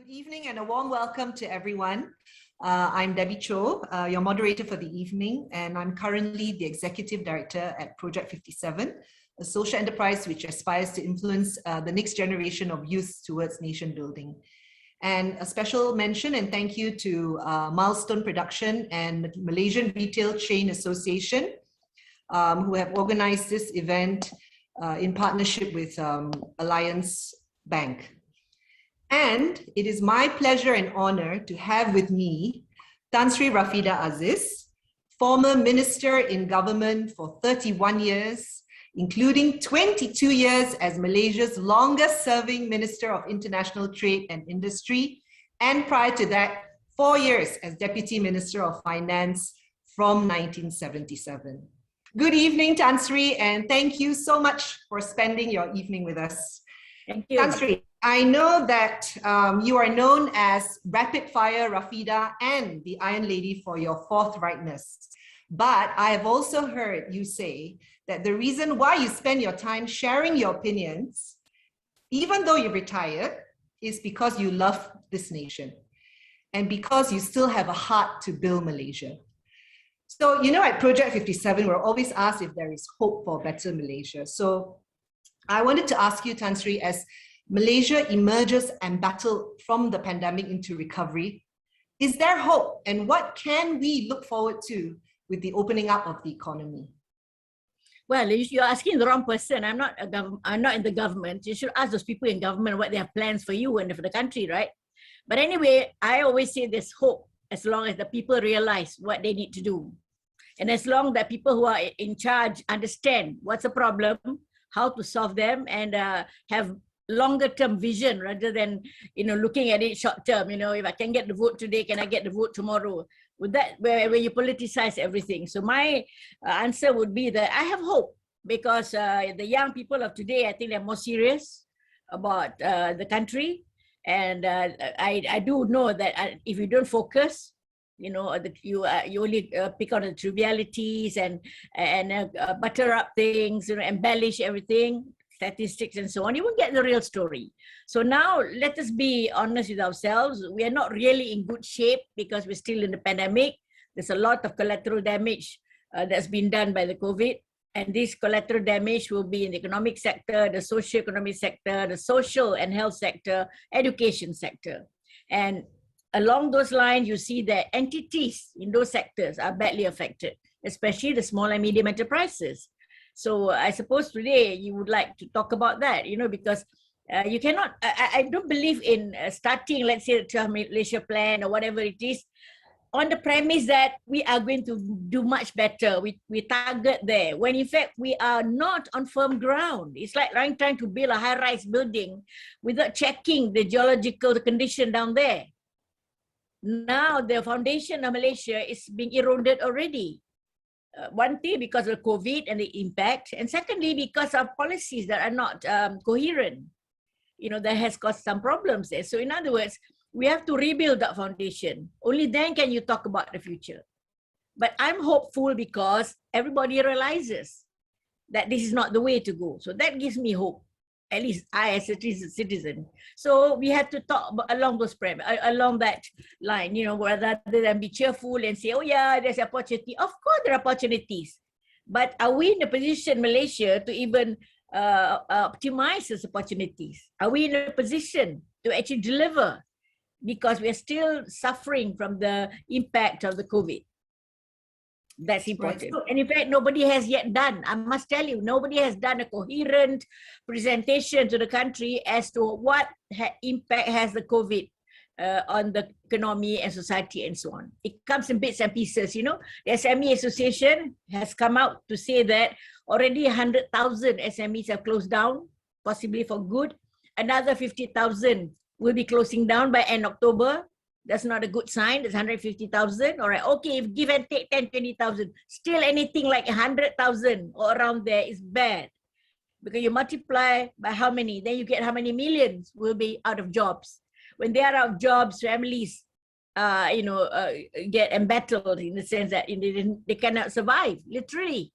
Good evening and a warm welcome to everyone. I'm Debbie Cho, your moderator for the evening, and I'm currently the Executive Director at Project 57, a social enterprise which aspires to influence the next generation of youth towards nation building. And a special mention and thank you to Milestone Production and Malaysian Retail Chain Association, who have organized this event in partnership with Alliance Bank. And it is my pleasure and honor to have with me Tan Sri Rafidah Aziz, former Minister in Government for 31 years, including 22 years as Malaysia's longest serving Minister of International Trade and Industry, and prior to that, 4 years as Deputy Minister of Finance from 1977. Good evening, Tan Sri, and thank you so much for spending your evening with us. Thank you. Tan Sri, I know that you are known as Rapid Fire Rafidah and the Iron Lady for your forthrightness. But I have also heard you say that the reason why you spend your time sharing your opinions, even though you're retired, is because you love this nation and because you still have a heart to build Malaysia. So, you know, at Project 57, we're always asked if there is hope for a better Malaysia. So I wanted to ask you, Tan Sri, as Malaysia emerges and battles from the pandemic into recovery, is there hope? And what can we look forward to with the opening up of the economy? Well, you're asking the wrong person. I'm not in the government. You should ask those people in government what they have plans for you and for the country, right? But anyway, I always say there's hope as long as the people realize what they need to do. And as long that people who are in charge understand what's the problem, how to solve them, and have longer term vision rather than, you know, looking at it short term. You know, if I can get the vote today, can I get the vote tomorrow? With that, where you politicize everything. So my answer would be that I have hope because the young people of today, I think they're more serious about the country. And I do know that if you don't focus, you know, you only pick on the trivialities and butter up things, you know, embellish everything, statistics and so on, you won't get the real story. So now let us be honest with ourselves. We are not really in good shape because we're still in the pandemic. There's a lot of collateral damage that's been done by the COVID. And this collateral damage will be in the economic sector, the socio-economic sector, the social and health sector, education sector. And along those lines, you see that entities in those sectors are badly affected, especially the small and medium enterprises. So I suppose today you would like to talk about that, you know, because you cannot, I don't believe in starting, let's say, the 12 Malaysia plan or whatever it is, on the premise that we are going to do much better. We target there, when in fact we are not on firm ground. It's like trying to build a high-rise building without checking the geological condition down there. Now the foundation of Malaysia is being eroded already. One thing because of COVID and the impact, and secondly because of policies that are not coherent. You know, that has caused some problems there. So in other words, we have to rebuild that foundation. Only then can you talk about the future. But I'm hopeful because everybody realizes that this is not the way to go. So that gives me hope, at least I as a citizen. So we have to talk along those along that line, you know, rather than be cheerful and say, oh yeah, there's opportunity. Of course there are opportunities. But are we in a position, Malaysia, to even optimize those opportunities? Are we in a position to actually deliver? Because we are still suffering from the impact of the COVID. That's important. Right. And in fact, nobody has yet done, I must tell you, nobody has done a coherent presentation to the country as to what impact has the COVID on the economy and society and so on. It comes in bits and pieces, you know. The SME Association has come out to say that already 100,000 SMEs have closed down, possibly for good. Another 50,000 will be closing down by end October. That's not a good sign. That's 150,000. All right. Okay, if give and take 10, 20,000, still anything like 100,000 or around there is bad. Because you multiply by how many, then you get how many millions will be out of jobs. When they are out of jobs, families, get embattled in the sense that they cannot survive, literally.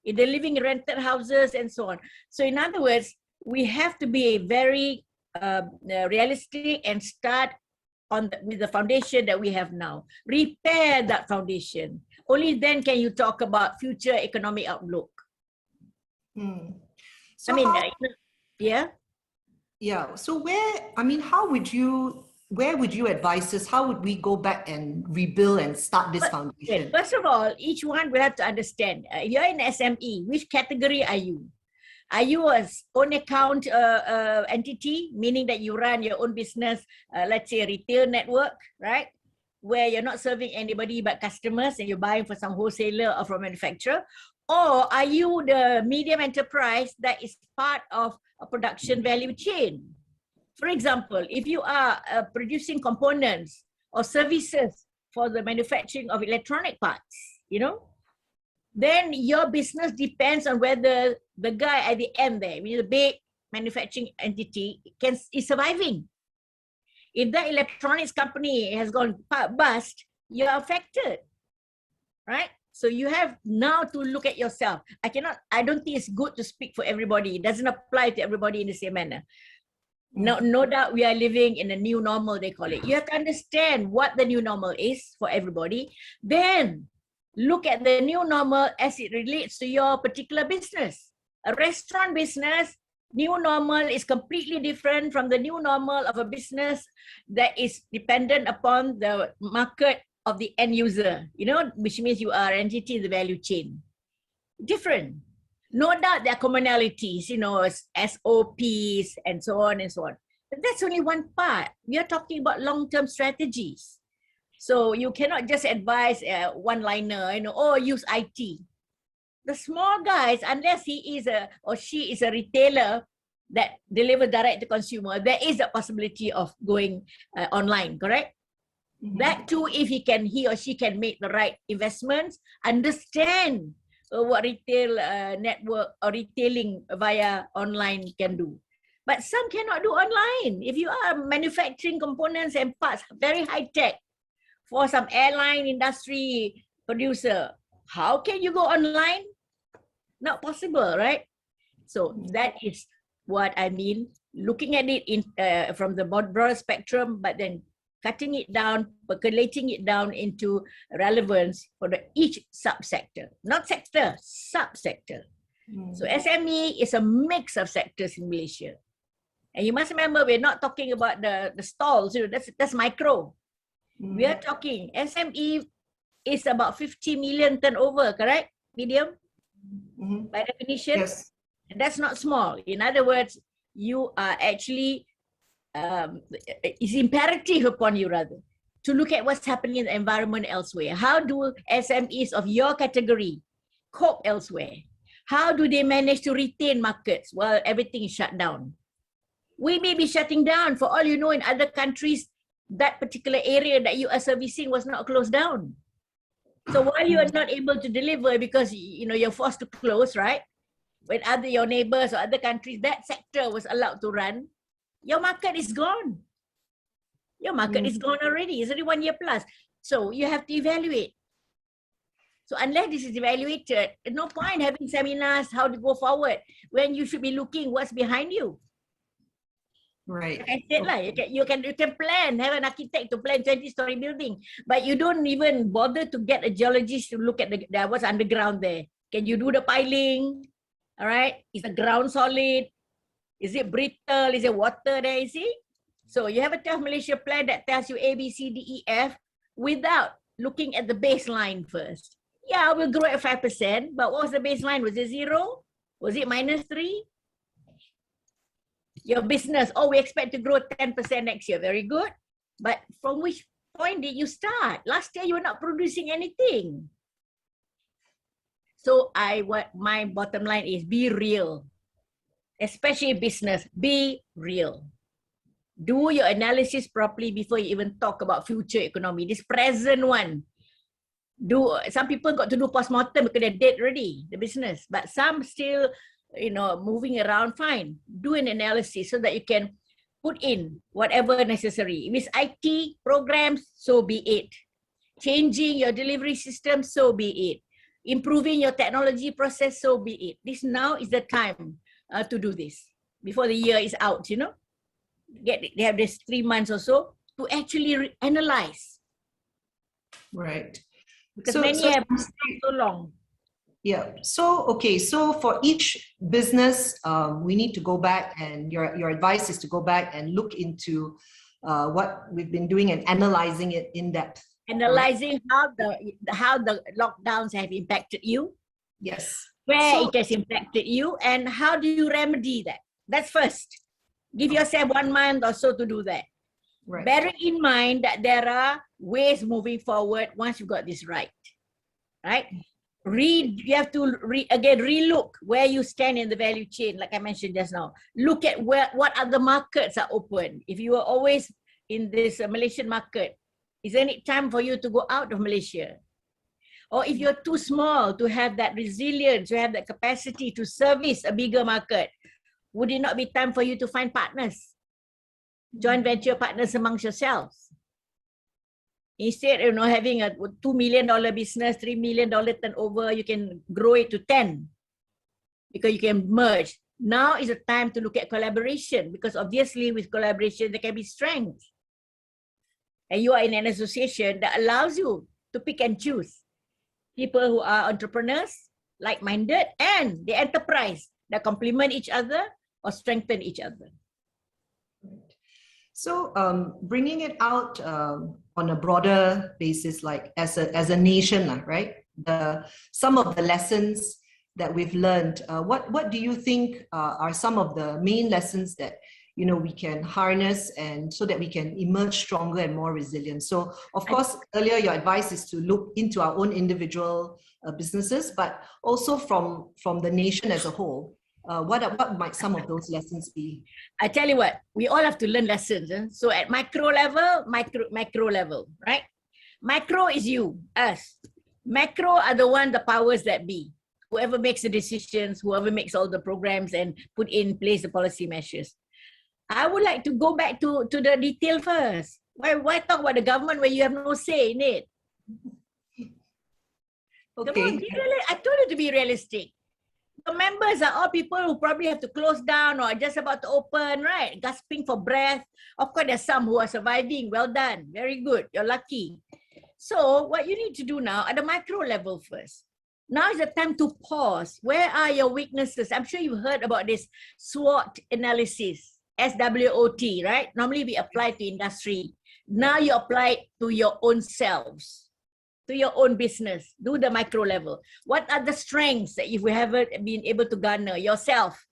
They're living in rented houses and so on. So in other words, we have to be very realistic and start with the foundation that we have now. Repair that foundation. Only then can you talk about future economic outlook. So I mean, yeah. So where would you advise us? How would we go back and rebuild and start this foundation? First of all, each one will have to understand. You're in SME. Which category are you? Are you a own account entity, meaning that you run your own business, let's say a retail network, right? Where you're not serving anybody but customers and you're buying for some wholesaler or from manufacturer? Or are you the medium enterprise that is part of a production value chain? For example, if you are producing components or services for the manufacturing of electronic parts, you know, then your business depends on whether the guy at the end there, I mean, the big manufacturing entity is surviving. If that electronics company has gone bust, you're affected, right? So you have now to look at yourself. I don't think it's good to speak for everybody. It doesn't apply to everybody in the same manner. No doubt we are living in a new normal, they call it. You have to understand what the new normal is for everybody. Then look at the new normal as it relates to your particular business. A restaurant business, new normal is completely different from the new normal of a business that is dependent upon the market of the end user, you know, which means you are an entity in the value chain. Different. No doubt there are commonalities, you know, SOPs and so on and so on. But that's only one part. We are talking about long-term strategies. So you cannot just advise one-liner, you know, oh, use IT. The small guys, unless he is or she is a retailer that delivers direct to consumer, there is a possibility of going online, correct? That too, if he or she can make the right investments, understand what retail network or retailing via online can do. But some cannot do online. If you are manufacturing components and parts, very high tech, for some airline industry producer, how can you go online? Not possible, right? So that is what I mean, looking at it in from the broader spectrum, but then cutting it down, percolating it down into relevance for each subsector, not sector, subsector. So SME is a mix of sectors in Malaysia. And you must remember, we're not talking about the stalls, you know, that's micro. We are talking, SME is about 50 million turnover, correct? Medium, by definition. Yes. And that's not small. In other words, you are actually, it's imperative upon you rather, to look at what's happening in the environment elsewhere. How do SMEs of your category cope elsewhere? How do they manage to retain markets while everything is shut down? We may be shutting down, for all you know, in other countries, that particular area that you are servicing was not closed down. So while you are not able to deliver because you know you're forced to close, right? When your neighbors or other countries, that sector was allowed to run, your market is gone. Your market is gone already. It's already 1 year plus. So you have to evaluate. So unless this is evaluated, no point having seminars how to go forward when you should be looking what's behind you. Right. Like I said, like, you can plan, have an architect to plan 20-story building, but you don't even bother to get a geologist to look at what's underground there. Can you do the piling? All right. Is the ground solid? Is it brittle? Is it water there? You see? So you have a tough Malaysia plan that tells you A, B, C, D, E, F without looking at the baseline first. Yeah, we'll grow at 5%, but what was the baseline? Was it 0? Was it -3? Your business, oh, we expect to grow 10% next year. Very good. But from which point did you start? Last year, you were not producing anything. So my bottom line is be real. Especially business, be real. Do your analysis properly before you even talk about future economy. This present one. Some people got to do post-mortem because they're dead already, the business. But some still, you know, moving around, fine. Do an analysis so that you can put in whatever necessary. If it's IT programs, so be it. Changing your delivery system, so be it. Improving your technology process, so be it. This now is the time to do this before the year is out, you know. They have this 3 months or so to actually analyze. Right. Because many have so long. Yeah. So, okay. So for each business, we need to go back, and your advice is to go back and look into what we've been doing and analyzing it in depth. Analyzing how the lockdowns have impacted you. Yes. Where it has impacted you, and how do you remedy that? That's first. Give yourself 1 month or so to do that. Right. Bearing in mind that there are ways moving forward once you got this right. Right? You have to relook where you stand in the value chain, like I mentioned just now. Look at what other markets are open. If you are always in this Malaysian market, isn't it time for you to go out of Malaysia? Or if you're too small to have that resilience, to have that capacity to service a bigger market, would it not be time for you to find partners? Joint venture partners amongst yourselves. Instead of having a $2 million business, $3 million turnover, you can grow it to 10 because you can merge. Now is the time to look at collaboration, because obviously with collaboration, there can be strength. And you are in an association that allows you to pick and choose people who are entrepreneurs, like-minded, and the enterprise that complement each other or strengthen each other. So bringing it out on a broader basis, like as a nation, right? Some of the lessons that we've learned, what do you think are some of the main lessons that we can harness, and so that we can emerge stronger and more resilient? So of course, earlier your advice is to look into our own individual businesses, but also from the nation as a whole. What might some of those lessons be? I tell you what, we all have to learn lessons. So at macro level, macro level, right? Macro is you, us. Macro are the powers that be. Whoever makes the decisions, whoever makes all the programs and put in place the policy measures. I would like to go back to the detail first. Why talk about the government when you have no say in it? Okay. Come on, I told you to be realistic. The members are all people who probably have to close down or are just about to open, right? Gasping for breath. Of course, there's some who are surviving. Well done. Very good. You're lucky. So what you need to do now at the micro level first. Now is the time to pause. Where are your weaknesses? I'm sure you've heard about this SWOT analysis, SWOT, right? Normally we apply to industry. Now you apply it to your own selves, to your own business. Do the micro level. What are the strengths that if we haven't been able to garner yourself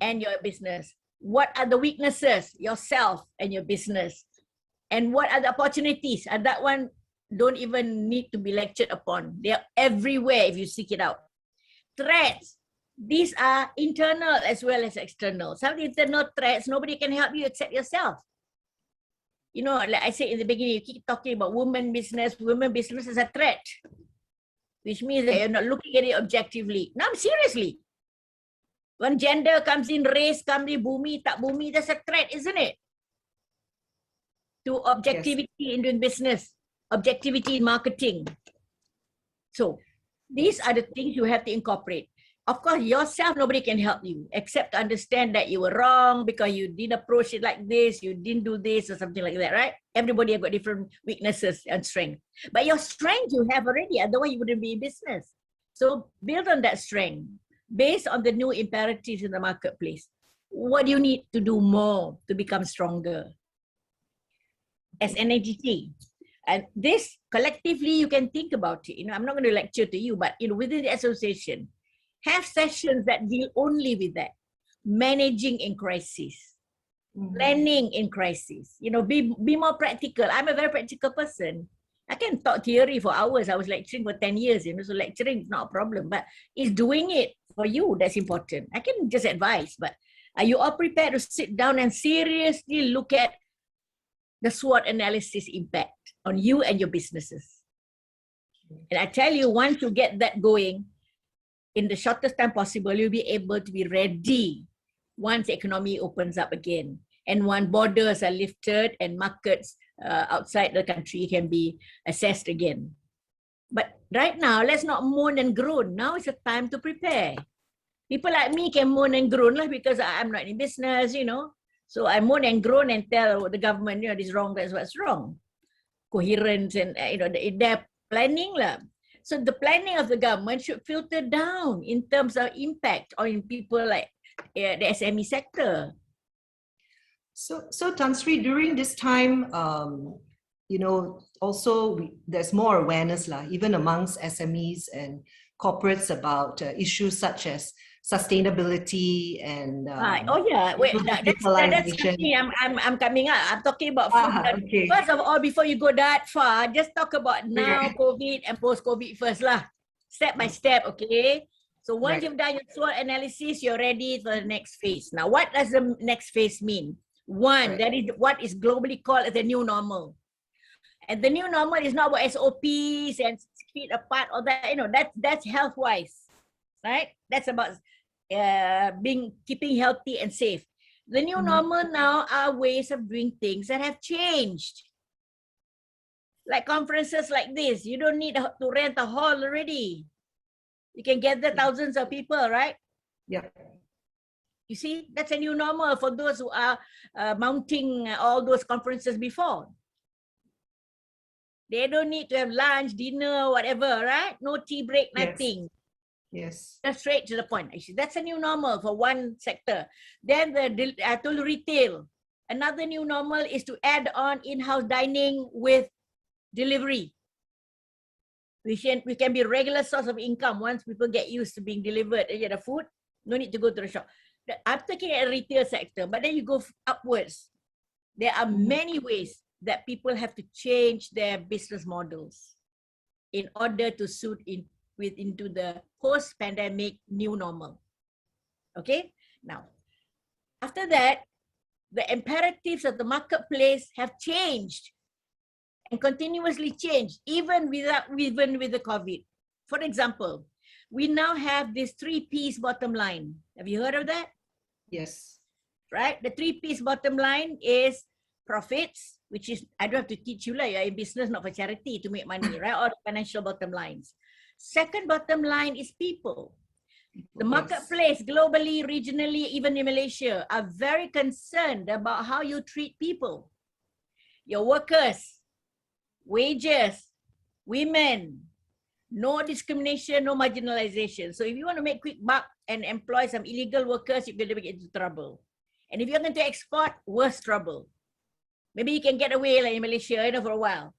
and your business? What are the weaknesses, yourself and your business? And what are the opportunities? And that one don't even need to be lectured upon. They are everywhere if you seek it out. Threats. These are internal as well as external. Some internal threats, nobody can help you except yourself. Like I said in the beginning, you keep talking about women business is a threat, which means that you're not looking at it objectively. No, seriously. When gender comes in, race comes in, bumi, tak bumi, that's a threat, isn't it? To objectivity in doing business, objectivity in marketing. So these are the things you have to incorporate. Of course, yourself, nobody can help you except to understand that you were wrong because you didn't approach it like this, you didn't do this or something like that, right? Everybody have got different weaknesses and strengths. But your strength you have already, otherwise you wouldn't be in business. So build on that strength based on the new imperatives in the marketplace. What do you need to do more to become stronger as an entity? And this collectively you can think about it. I'm not going to lecture to you, but within the association, have sessions that deal only with that. Managing in crisis, planning in crisis. Be more practical. I'm a very practical person. I can talk theory for hours. I was lecturing for 10 years, so lecturing is not a problem, but it's doing it for you that's important. I can just advise, but are you all prepared to sit down and seriously look at the SWOT analysis impact on you and your businesses? And I tell you, once you get that going, in the shortest time possible, you'll be able to be ready once the economy opens up again and when borders are lifted and markets outside the country can be assessed again. But right now, let's not moan and groan. Now is the time to prepare. People like me can moan and groan because I'm not in business, So I moan and groan and tell the government, you know, this is wrong, that's what's wrong. Coherence and, you know, their planning lah. So the planning of the government should filter down in terms of impact on people like the SME sector. So Tan Sri, during this time, you know, also there's more awareness lah, even amongst SMEs and corporates about issues such as sustainability and oh yeah, wait, that's something I'm coming up. I'm talking about food. Okay. First of all, before you go that far, just talk about now COVID and post-COVID first lah, step by step, okay? So once you've done your SWOT analysis, you're ready for the next phase. Now, what does the next phase mean? One, that is what is globally called as the new normal. And the new normal is not about SOPs and 6 feet apart or that, you know, that's health-wise, right? That's about keeping healthy and safe. The new normal now are ways of doing things that have changed. Like conferences like this, you don't need to rent a hall already. You can gather thousands of people, right? Yeah. You see, that's a new normal for those who are mounting all those conferences before. They don't need to have lunch, dinner, whatever, right? No tea break, nothing. Yes. Just straight to the point. Actually, that's a new normal for one sector. Then I told retail. Another new normal is to add on in-house dining with delivery. We can be a regular source of income once people get used to being delivered and get the food. No need to go to the shop. I'm talking at retail sector, but then you go upwards. There are many ways that people have to change their business models in order to suit into the post-pandemic new normal. Okay? Now, after that, the imperatives of the marketplace have changed and continuously changed, even with the COVID. For example, we now have this 3 P's bottom line. Have you heard of that? Yes. Right? The 3 P's bottom line is profits, which is, I don't have to teach you, like, you're in business, not for charity, to make money, right? Or the financial bottom lines. Second bottom line is people. The marketplace globally, regionally, even in Malaysia, are very concerned about how you treat people. Your workers, wages, women, no discrimination, no marginalization. So if you want to make quick buck and employ some illegal workers, you're going to get into trouble. And if you're going to export, worse trouble. Maybe you can get away like in Malaysia, you know, for a while.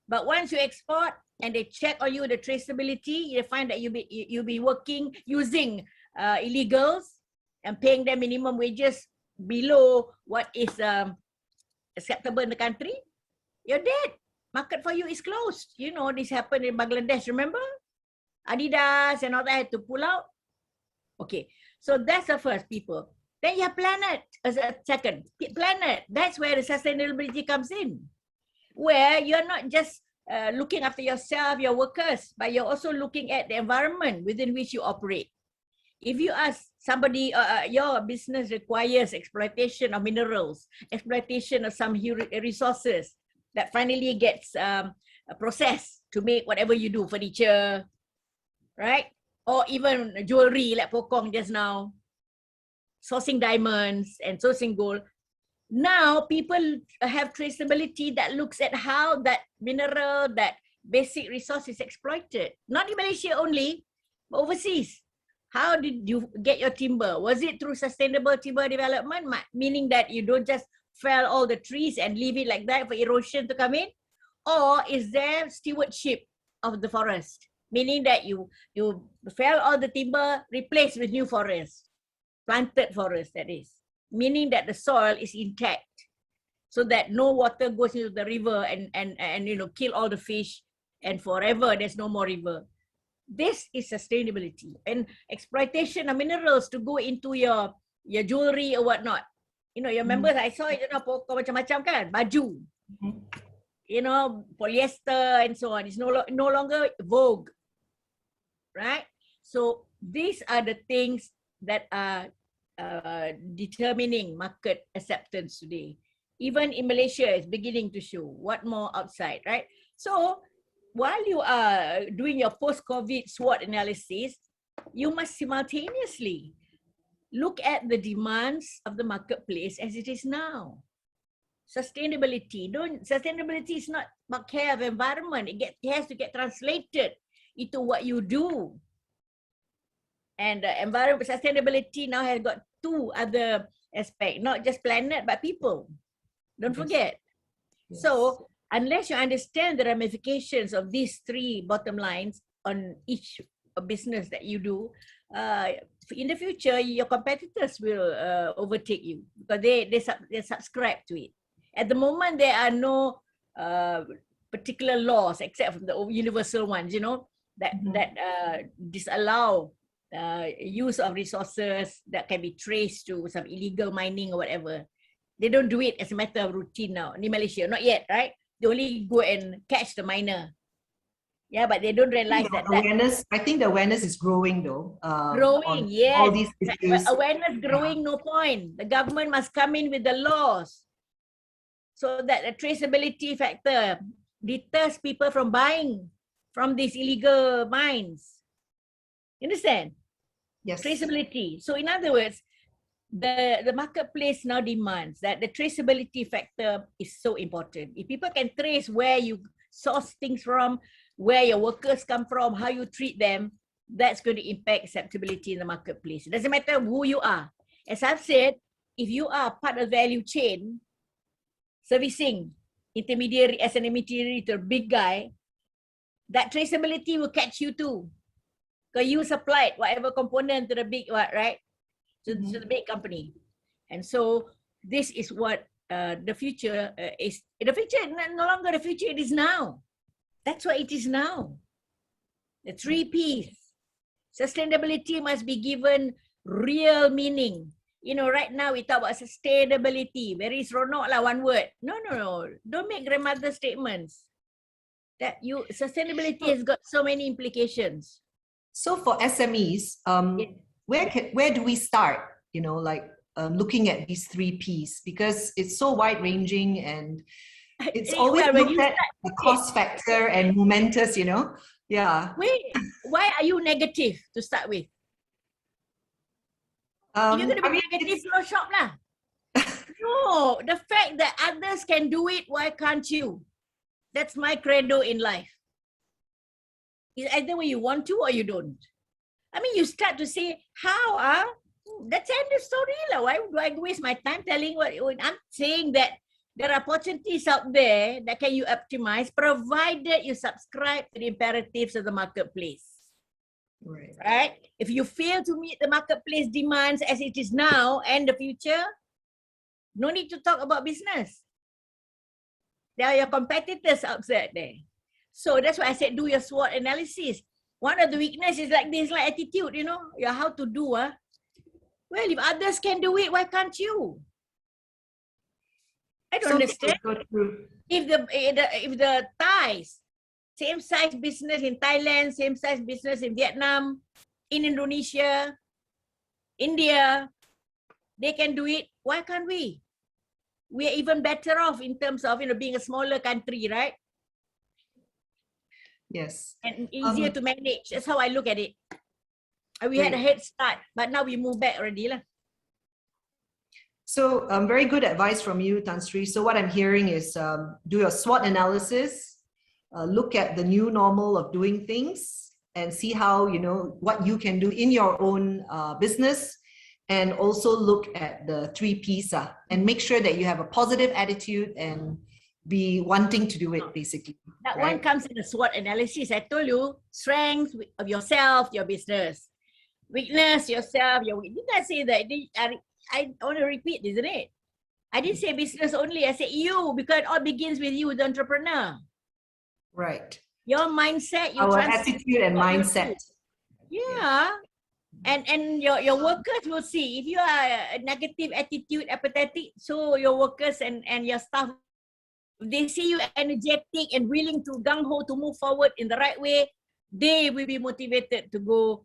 But once you export and they check on you the traceability, you find that you'll be working using illegals and paying them minimum wages below what is acceptable in the country, you're dead. Market for you is closed. You know, this happened in Bangladesh, remember? Adidas and all that had to pull out. Okay, so that's the first, people. Then you have planet as a second. Planet, that's where the sustainability comes in. Where you're not just looking after yourself, your workers, but you're also looking at the environment within which you operate. If you ask somebody, your business requires exploitation of minerals, exploitation of some resources that finally gets processed to make whatever you do, furniture, right? Or even jewelry like Pokong just now, sourcing diamonds and sourcing gold. Now people have traceability that looks at how that mineral, that basic resource is exploited. Not in Malaysia only, but overseas. How did you get your timber? Was it through sustainable timber development? Meaning that you don't just fell all the trees and leave it like that for erosion to come in? Or is there stewardship of the forest? Meaning that you fell all the timber, replaced with new forest, planted forest, that is. Meaning that the soil is intact, so that no water goes into the river and you know, kill all the fish, and forever there's no more river. This is sustainability. And exploitation of minerals to go into your jewelry or whatnot. You know, your members, I saw it, you know, pokok macam-macam kan, baju. You know, polyester and so on. It's no longer vogue, right? So these are the things that are determining market acceptance today. Even in Malaysia, it's beginning to show. What more outside, right? So while you are doing your post-COVID SWOT analysis, you must simultaneously look at the demands of the marketplace as it is now. Sustainability. Sustainability is not about care of environment. It has to get translated into what you do. And environment sustainability now has got two other aspects, not just planet, but people. Don't forget. Yes. So unless you understand the ramifications of these three bottom lines on each business that you do, in the future, your competitors will overtake you because they subscribe to it. At the moment, there are no particular laws except for the universal ones, you know, that disallow use of resources that can be traced to some illegal mining or whatever. They don't do it as a matter of routine now in Malaysia, not yet, right? They only go and catch the miner. Yeah, but they don't realize that awareness. I think the awareness is growing though. Growing, yes. All these issues. But awareness growing, no point. The government must come in with the laws so that the traceability factor deters people from buying from these illegal mines. You understand? Yes. Traceability. So in other words, the marketplace now demands that the traceability factor is so important. If people can trace where you source things from, where your workers come from, how you treat them, that's going to impact acceptability in the marketplace. It doesn't matter who you are. As I've said, if you are part of the value chain, servicing intermediary as an intermediary to a big guy, that traceability will catch you too. Because you supplied whatever component to the big one, right? To the big company. And so this is what the future is. The future, no longer the future, it is now. That's what it is now. The 3 Ps. Sustainability must be given real meaning. You know, right now we talk about sustainability. Very seronok lah, one word. No. Don't make grandmother statements. That sustainability has got so many implications. So for SMEs, where do we start? You know, like looking at these 3 Ps, because it's so wide ranging and it's always looked at the cost factor and momentous, you know. Yeah. Wait, why are you negative to start with? You're going to be negative, no shop lah. No, the fact that others can do it, why can't you? That's my credo in life. It's either way you want to or you don't. I mean, you start to say, how that's the end of story lah. Why do I waste my time telling what I'm saying? That there are opportunities out there that can you optimize, provided you subscribe to the imperatives of the marketplace. Right? If you fail to meet the marketplace demands as it is now and the future, no need to talk about business. There are your competitors outside there. So that's why I said do your SWOT analysis. One of the weaknesses is like this, like attitude, you know, how to do. Well, if others can do it, why can't you? I don't understand. If the Thais, same size business in Thailand, same size business in Vietnam, in Indonesia, India, they can do it. Why can't we? We are even better off in terms of, you know, being a smaller country, right? Yes. And easier to manage. That's how I look at it. We had a head start, but now we move back already lah. So very good advice from you, Tan Sri. So what I'm hearing is do your SWOT analysis, look at the new normal of doing things and see how, you know, what you can do in your own business, and also look at the 3 Ps and make sure that you have a positive attitude and be wanting to do it, basically. That one comes in the SWOT analysis. I told you, strength of yourself, your business. Weakness, yourself, your weakness. Didn't I say that? I want to repeat, isn't it? I didn't say business only. I said you, because it all begins with you, the entrepreneur. Right. Your mindset, our attitude and mindset. Yeah. And your workers will see. If you are a negative attitude, apathetic, so your workers and your staff, they see you energetic and willing to gung-ho to move forward in the right way, they will be motivated to go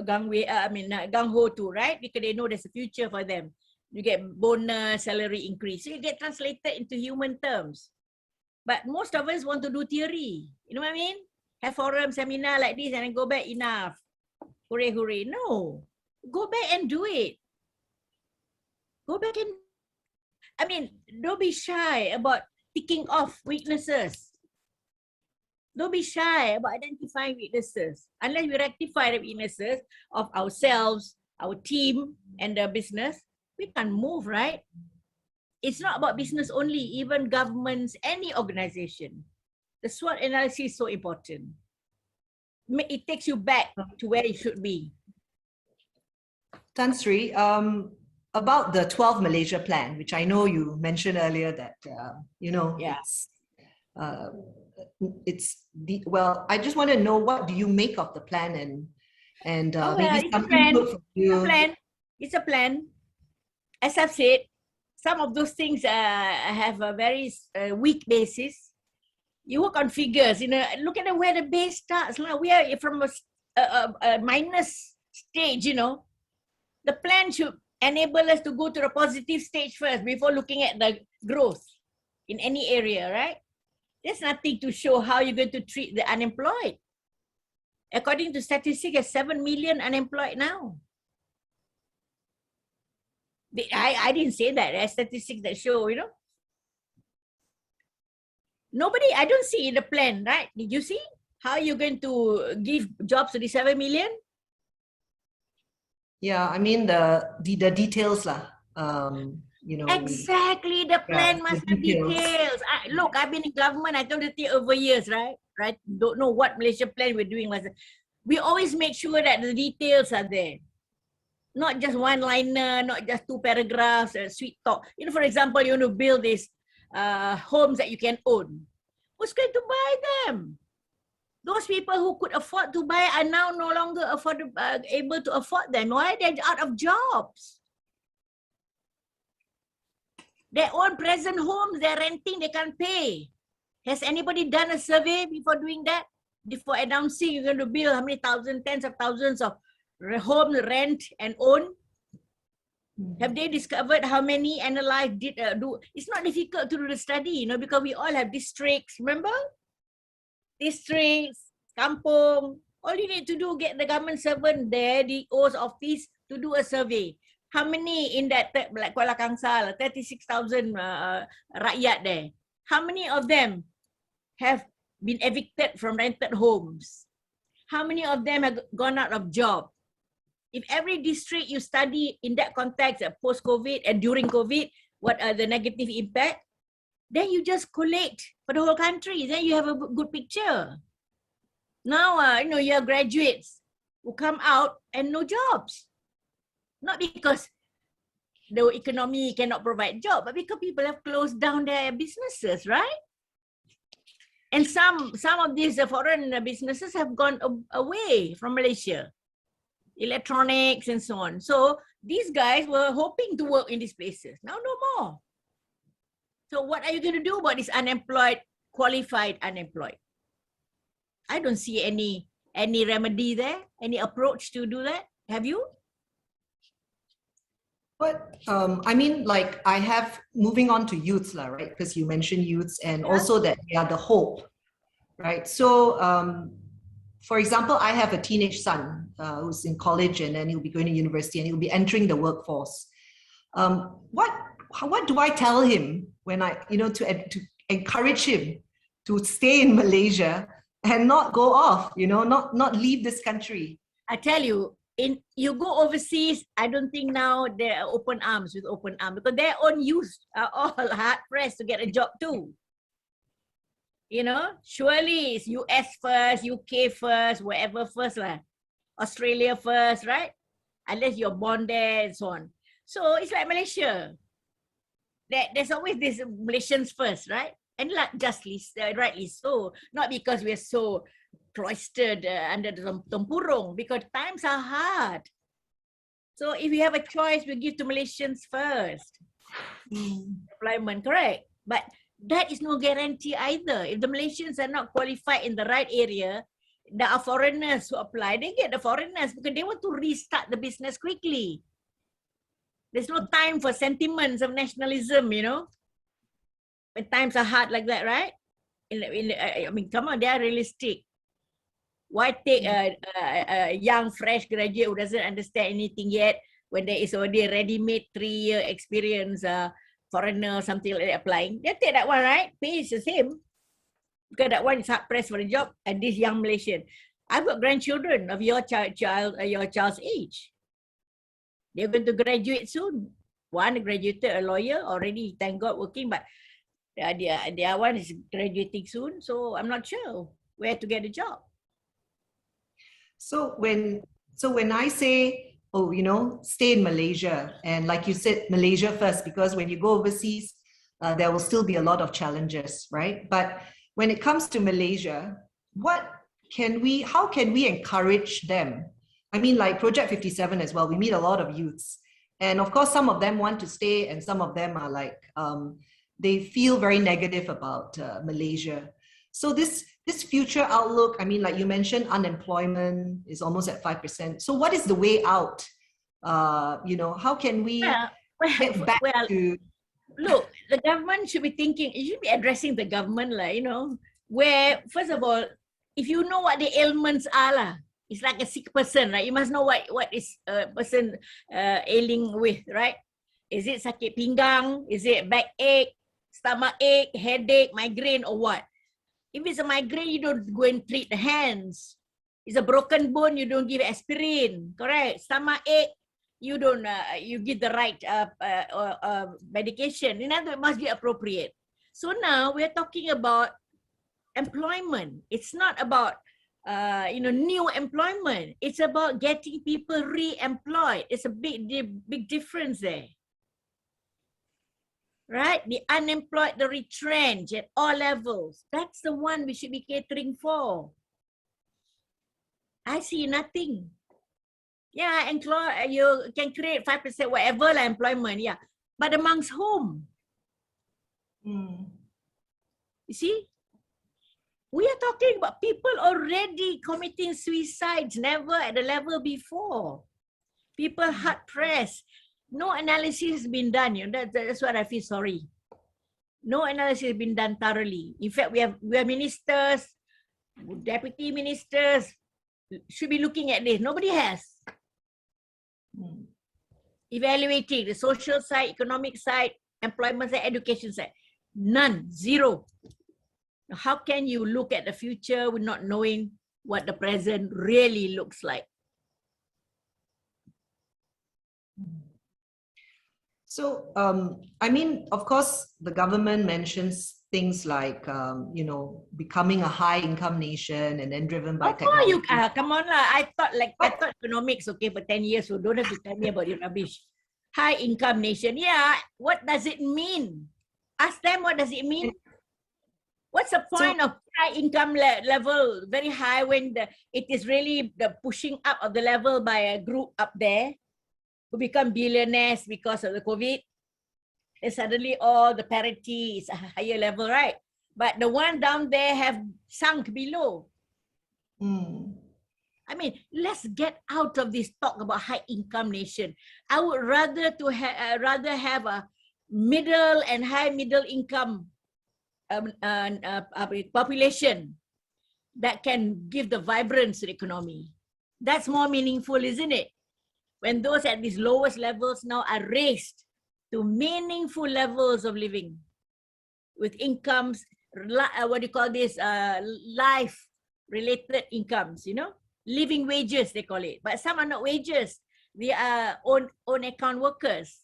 gung-ho too, right? Because they know there's a future for them. You get bonus, salary increase. So you get translated into human terms. But most of us want to do theory. You know what I mean? Have forum, seminar like this and then go back, enough. Hooray, hooray. No. Go back and do it. Go back and, I mean, don't be shy about ticking off weaknesses. Don't be shy about identifying weaknesses. Unless we rectify the weaknesses of ourselves, our team, and the business, we can't move, right? It's not about business only, even governments, any organization. The SWOT analysis is so important. It takes you back to where it should be. Tan Sri, about the 12 Malaysia plan, which I know you mentioned earlier that, Yeah. well, I just want to know, what do you make of the plan, and maybe it's some a plan. input from you. It's a plan. It's a plan. As I've said, some of those things have a very weak basis. You work on figures, look at where the base starts. We are from a minus stage, The plan should enable us to go to the positive stage first before looking at the growth in any area, right? There's nothing to show how you're going to treat the unemployed. According to statistics, there's 7 million unemployed now. I didn't say that. There's statistics that show, Nobody, I don't see in the plan, right? Did you see how you're going to give jobs to the 7 million? Yeah, I mean the details lah. Exactly, the plan must have details. Look, I've been in government, I told you over years, right? Don't know what Malaysia plan we're doing. We always make sure that the details are there. Not just one-liner, not just 2 paragraphs, sweet talk. For example, you want to build these homes that you can own. Who's going to buy them? Those people who could afford to buy are now no longer able to afford them. Why? They're out of jobs. Their own present homes, they're renting, they can't pay. Has anybody done a survey before doing that? Before announcing you're going to build how many thousands, tens of thousands of homes, rent and own? Have they discovered how many analyzed do? It's not difficult to do the study, because we all have districts, remember? Districts, kampung. All you need to do, get the government servant there, the O's office, to do a survey. How many in that, like Kuala Kangsar, 36,000 rakyat there? How many of them have been evicted from rented homes? How many of them have gone out of job? If every district you study in that context, post-COVID and during COVID, what are the negative impact, then you just collate for the whole country. Then you have a good picture. Now, you have graduates who come out and no jobs. Not because the economy cannot provide job, but because people have closed down their businesses, right? And some of these foreign businesses have gone away from Malaysia. Electronics and so on. So these guys were hoping to work in these places. Now no more. So what are you going to do about this unemployed, qualified unemployed? I don't see any remedy there, any approach to do that. Have you? But I mean, like, I have, moving on to youths, right? Because you mentioned youths, and also that they are the hope, right? So for example, I have a teenage son who's in college, and then he'll be going to university and he'll be entering the workforce. What do I tell him when to encourage him to stay in Malaysia and not go off, not leave this country? I tell you, you go overseas, I don't think now they're with open arms, because their own youth are all hard pressed to get a job too. Surely it's US first, UK first, wherever first lah. Australia first, right? Unless you're born there and so on. So it's like Malaysia. There's always this Malaysians first, right? And rightly so. Not because we're so cloistered under the tempurung, because times are hard. So if we have a choice, we give to Malaysians first. Employment, correct? But that is no guarantee either. If the Malaysians are not qualified in the right area, there are foreigners who apply. They get the foreigners because they want to restart the business quickly. There's no time for sentiments of nationalism, when times are hard like that, right? I mean, come on, they are realistic. Why take a young, fresh graduate who doesn't understand anything yet, when there is already a ready-made 3-year experience foreigner, something like that applying, they take that one, right? Pay is the same. Because that one is hard pressed for a job, and this young Malaysian. I've got grandchildren of your child's age. They're going to graduate soon. One graduated a lawyer already, thank God, working, but the other one is graduating soon. So I'm not sure where to get a job. So when I say, oh, you know, stay in Malaysia, and like you said, Malaysia first, because when you go overseas, there will still be a lot of challenges, right? But when it comes to Malaysia, how can we encourage them? I mean, like Project 57 as well, we meet a lot of youths. And of course, some of them want to stay, and some of them are like, they feel very negative about Malaysia. So this future outlook, I mean, like you mentioned, unemployment is almost at 5%. So what is the way out? You know, how can we get back to... Look, the government should be thinking, you should be addressing the government, like, you know, where, first of all, if you know what the ailments are, it's like a sick person, right? You must know what is a person ailing with, right? Is it sakit pinggang? Is it backache, stomach ache, headache, migraine, or what? If it's a migraine, you don't go and treat the hands. It's a broken bone, you don't give aspirin, correct? Stomach ache, you don't, you give the right medication. In other words, it must be appropriate. So now we're talking about employment. It's not about you know, new employment. It's about getting people re-employed. It's a big difference there. Right? The unemployed, the retrenched at all levels. That's the one we should be catering for. I see nothing. Yeah, you can create 5% whatever employment, yeah. But amongst whom? You see? We are talking about people already committing suicides, never at the level before. People hard pressed. No analysis has been done. You know, that's what I feel sorry. No analysis has been done thoroughly. In fact, we have ministers, deputy ministers should be looking at this. Nobody has. Evaluating the social side, economic side, employment side, education side. None, zero. How can you look at the future with not knowing what the present really looks like? So, I mean, of course, the government mentions things like, you know, becoming a high-income nation and then driven by technology. Come on lah. I thought economics, okay, for 10 years, so don't have to tell me about your rubbish. High-income nation, yeah. What does it mean? Ask them, what does it mean? What's the point of high income level, very high, when it is really the pushing up of the level by a group up there who become billionaires because of the COVID? And suddenly all the parity is a higher level, right? But the one down there have sunk below. I mean, let's get out of this talk about high income nation. I would rather have a middle and high middle income population that can give the vibrance to the economy. That's more meaningful, isn't it? When those at these lowest levels now are raised to meaningful levels of living with incomes, what do you call this, life-related incomes, you know? Living wages, they call it. But some are not wages. They are own account workers.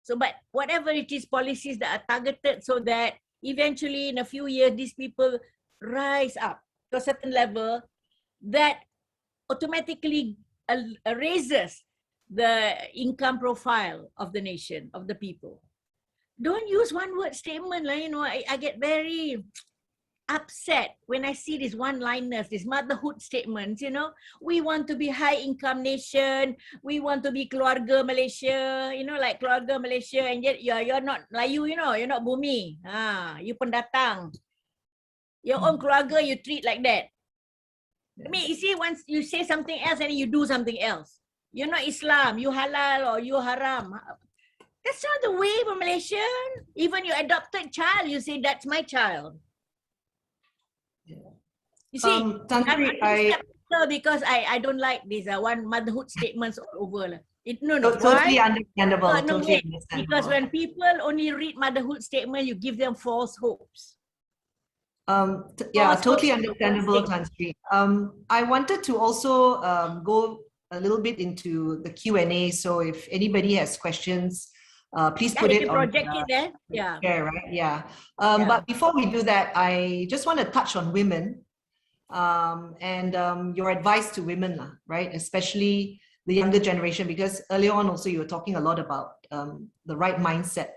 So, but whatever it is, policies that are targeted so that eventually in a few years, these people rise up to a certain level that automatically raises the income profile of the nation, of the people. Don't use one word statement. Like, you know, I get very upset when I see these one-liners, these motherhood statements, you know. We want to be high-income nation. We want to be keluarga Malaysia, you know, like keluarga Malaysia, and yet you're not Melayu, you know, you're not bumi. You pendatang. Your own keluarga, you treat like that. I mean, you see, once you say something else and you do something else. You're not Islam, you halal or you haram. That's not the way for Malaysian. Even your adopted child, you say, that's my child. You see, No, because I don't like this one motherhood statements all over. No. Totally Why? understandable. No, Totally wait. understandable. Because when people only read motherhood statement, you give them false hopes. Yeah, False totally hopes. understandable, Tan Sri. I wanted to also go a little bit into the Q&A. So if anybody has questions, please Yeah, put you it can on project it there. Yeah. share, right? Yeah. Yeah. But before we do that, I just want to touch on women and your advice to women, right? Especially the younger generation, because earlier on also you were talking a lot about the right mindset.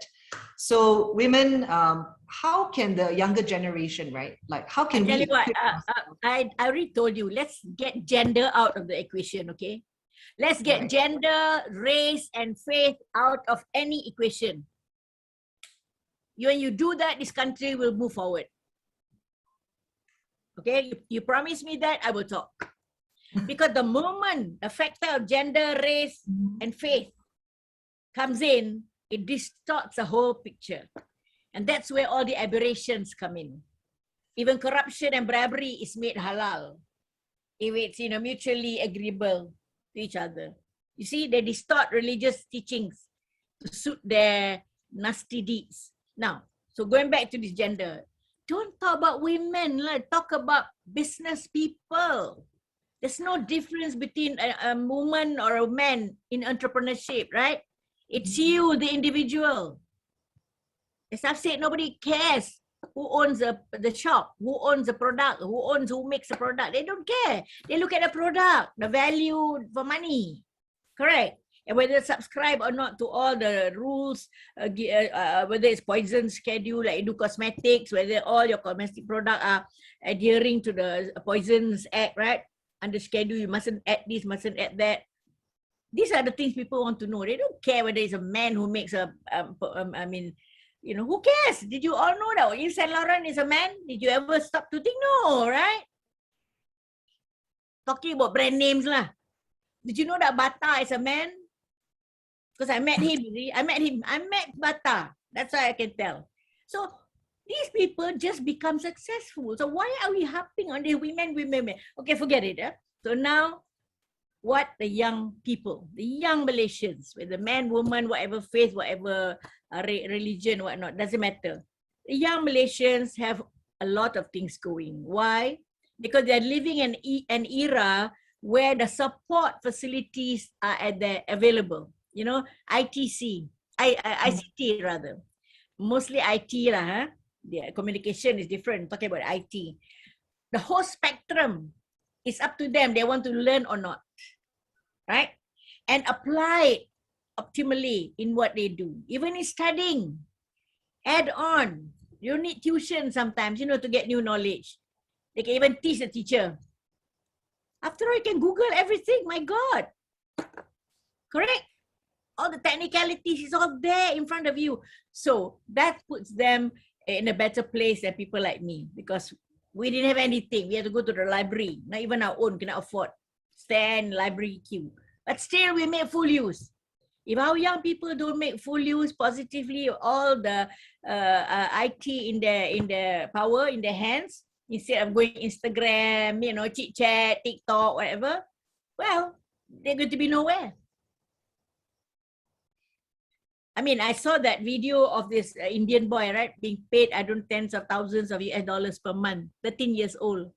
So women, how can the younger generation, right? Like how can I tell we you what, equip I already told you, let's get gender out of the equation, okay? Let's get Right. gender, race, and faith out of any equation. When you do that, this country will move forward. Okay, you promise me that, I will talk. Because the moment the factor of gender, race, and faith comes in, it distorts the whole picture. And that's where all the aberrations come in. Even corruption and bribery is made halal if it's mutually agreeable to each other. You see, they distort religious teachings to suit their nasty deeds. Now, so going back to this gender, don't talk about women, talk about business people. There's no difference between a woman or a man in entrepreneurship, right? It's you, the individual. As I've said, nobody cares who owns the shop, who owns the product, who makes the product. They don't care. They look at the product, the value for money. Correct. And whether subscribe or not to all the rules, whether it's poison schedule, like you do cosmetics, whether all your cosmetic products are adhering to the Poisons Act, right? Under schedule, you mustn't add this, mustn't add that. These are the things people want to know. They don't care whether it's a man who makes who cares? Did you all know that Yves Saint Laurent is a man? Did you ever stop to think? No, right? Talking about brand names lah. Did you know that Bata is a man? Because I met him. I met Bata. That's why I can tell. So these people just become successful. So why are we harping on the women? Okay, forget it. So now, what the young people, the young Malaysians, whether man, woman, whatever faith, whatever religion, whatnot, doesn't matter. The young Malaysians have a lot of things going. Why? Because they're living in an era where the support facilities are available. ITC, ICT rather. Mostly IT lah. Huh? The communication is different. Talking about IT. The whole spectrum is up to them. They want to learn or not. Right? And apply it optimally in what they do. Even in studying, add on. You need tuition sometimes, to get new knowledge. They can even teach the teacher. After all, you can Google everything. My God. Correct? All the technicalities is all there in front of you. So that puts them in a better place than people like me, because we didn't have anything. We had to go to the library. Not even our own, cannot afford. Stand library queue. But still, we make full use. If our young people don't make full use positively, all the IT in their power, in their hands, instead of going Instagram, chit chat, TikTok, whatever, well, they're going to be nowhere. I mean, I saw that video of this Indian boy, right, being paid, tens of thousands of US dollars per month, 13 years old,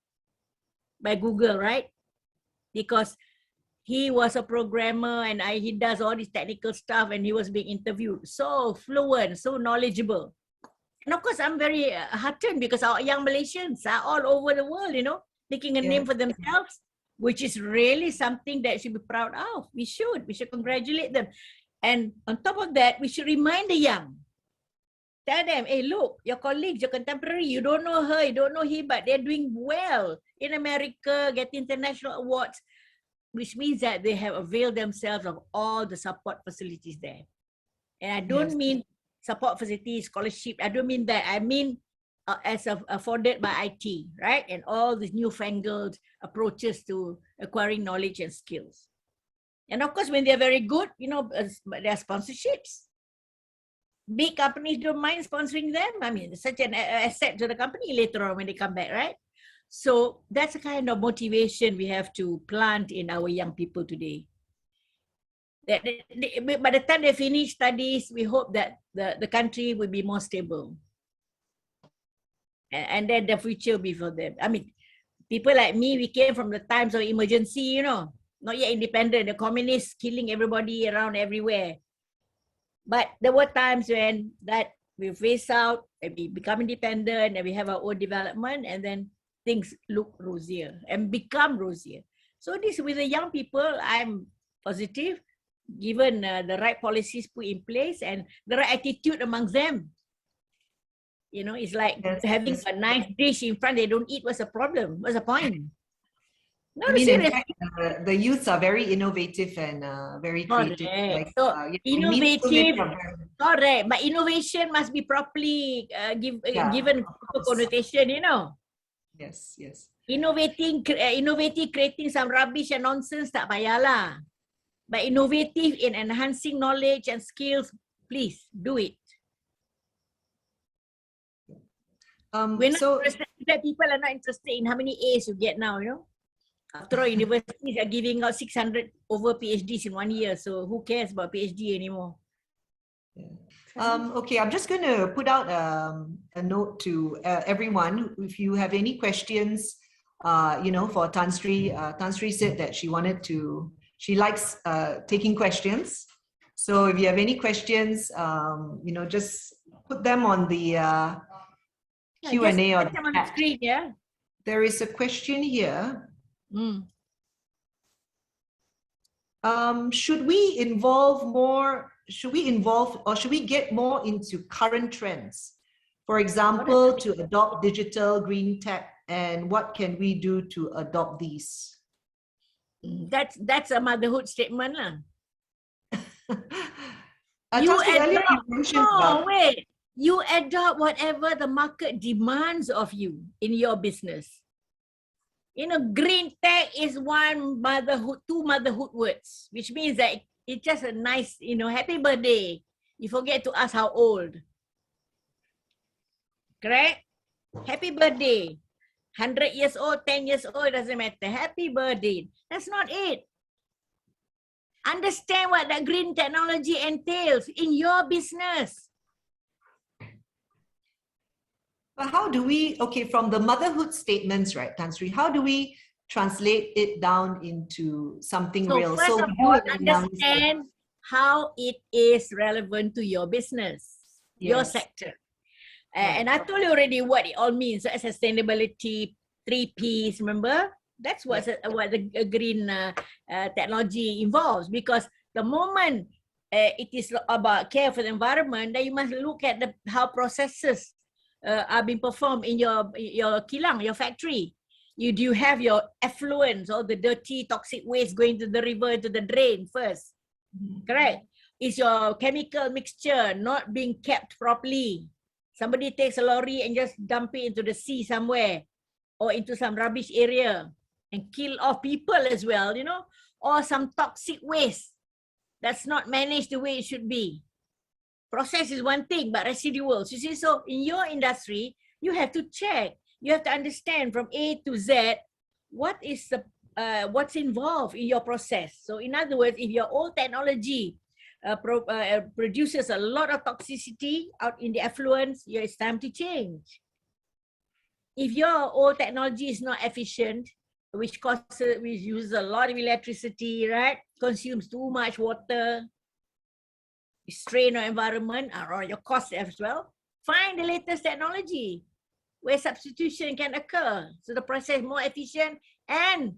by Google, right? Because he was a programmer and he does all this technical stuff, and he was being interviewed. So fluent, so knowledgeable. And of course, I'm very heartened because our young Malaysians are all over the world, making a name for themselves, which is really something that should be proud of. We should congratulate them. And on top of that, we should remind the young. Tell them, hey, look, your colleagues, your contemporary, you don't know her, you don't know him, but they're doing well in America, getting international awards, which means that they have availed themselves of all the support facilities there. And I don't mean support facilities, scholarship, I don't mean that. I mean as afforded by IT, right? And all these newfangled approaches to acquiring knowledge and skills. And of course, when they're very good, there are sponsorships. Big companies don't mind sponsoring them. I mean, it's such an asset to the company later on when they come back, right? So that's the kind of motivation we have to plant in our young people today. That by the time they finish studies, we hope that the country will be more stable. And then the future will be for them. I mean, people like me, we came from the times of emergency, you know, not yet independent, the communists killing everybody around everywhere. But there were times when that we phase out and we become independent and we have our own development, and then things look rosier and become rosier. So this with the young people, I'm positive, given the right policies put in place and the right attitude amongst them. You know, it's like having a nice dish in front, they don't eat. What's the problem? What's the point? No, I mean, in fact, the youths are very innovative and very creative. Like, so innovative, correct. But innovation must be properly given proper connotation, you know. Yes, yes. Innovating, creating some rubbish and nonsense, tak payahlah. But innovative in enhancing knowledge and skills, please do it. We're not interested, that people are not interested in how many A's you get now, you know. After all, universities are giving out 600 over PhDs in 1 year, so who cares about PhD anymore? Okay, I'm just going to put out a note to everyone. If you have any questions, you know, for Tan Sri said that she likes taking questions. So if you have any questions, you know, just put them on the Q&A or on the screen, yeah. There is a question here. Should we get more into current trends? For example, to adopt digital green tech, and what can we do to adopt these? That's a motherhood statement, lah. You adopt whatever the market demands of you in your business. You know, green tech is one motherhood, two motherhood words, which means that it's just a nice, you know, happy birthday. You forget to ask how old. Correct? Happy birthday. 100 years old, 10 years old, doesn't matter. Happy birthday. That's not it. Understand what that green technology entails in your business. But how do we, okay, from the motherhood statements, right, Tan Sri, how do we translate it down into something real? First of all, understand how it is relevant to your business, your sector. And I told you already what it all means. So sustainability, 3 Ps, remember? That's what the green technology involves. Because the moment it is about care for the environment, then you must look at how processes are being performed in your kilang, your factory. Do you have your effluents, all the dirty, toxic waste going to the river, to the drain first? Correct? Is your chemical mixture not being kept properly? Somebody takes a lorry and just dump it into the sea somewhere, or into some rubbish area and kill off people as well, you know, or some toxic waste that's not managed the way it should be. Process is one thing, but residuals, you see, so in your industry, you have to check. You have to understand from A to Z what is the what's involved in your process. So in other words, if your old technology produces a lot of toxicity out in the effluents, it's time to change. If your old technology is not efficient, which uses a lot of electricity, right? Consumes too much water, strain our environment or your cost as well, find the latest technology where substitution can occur. So the process is more efficient and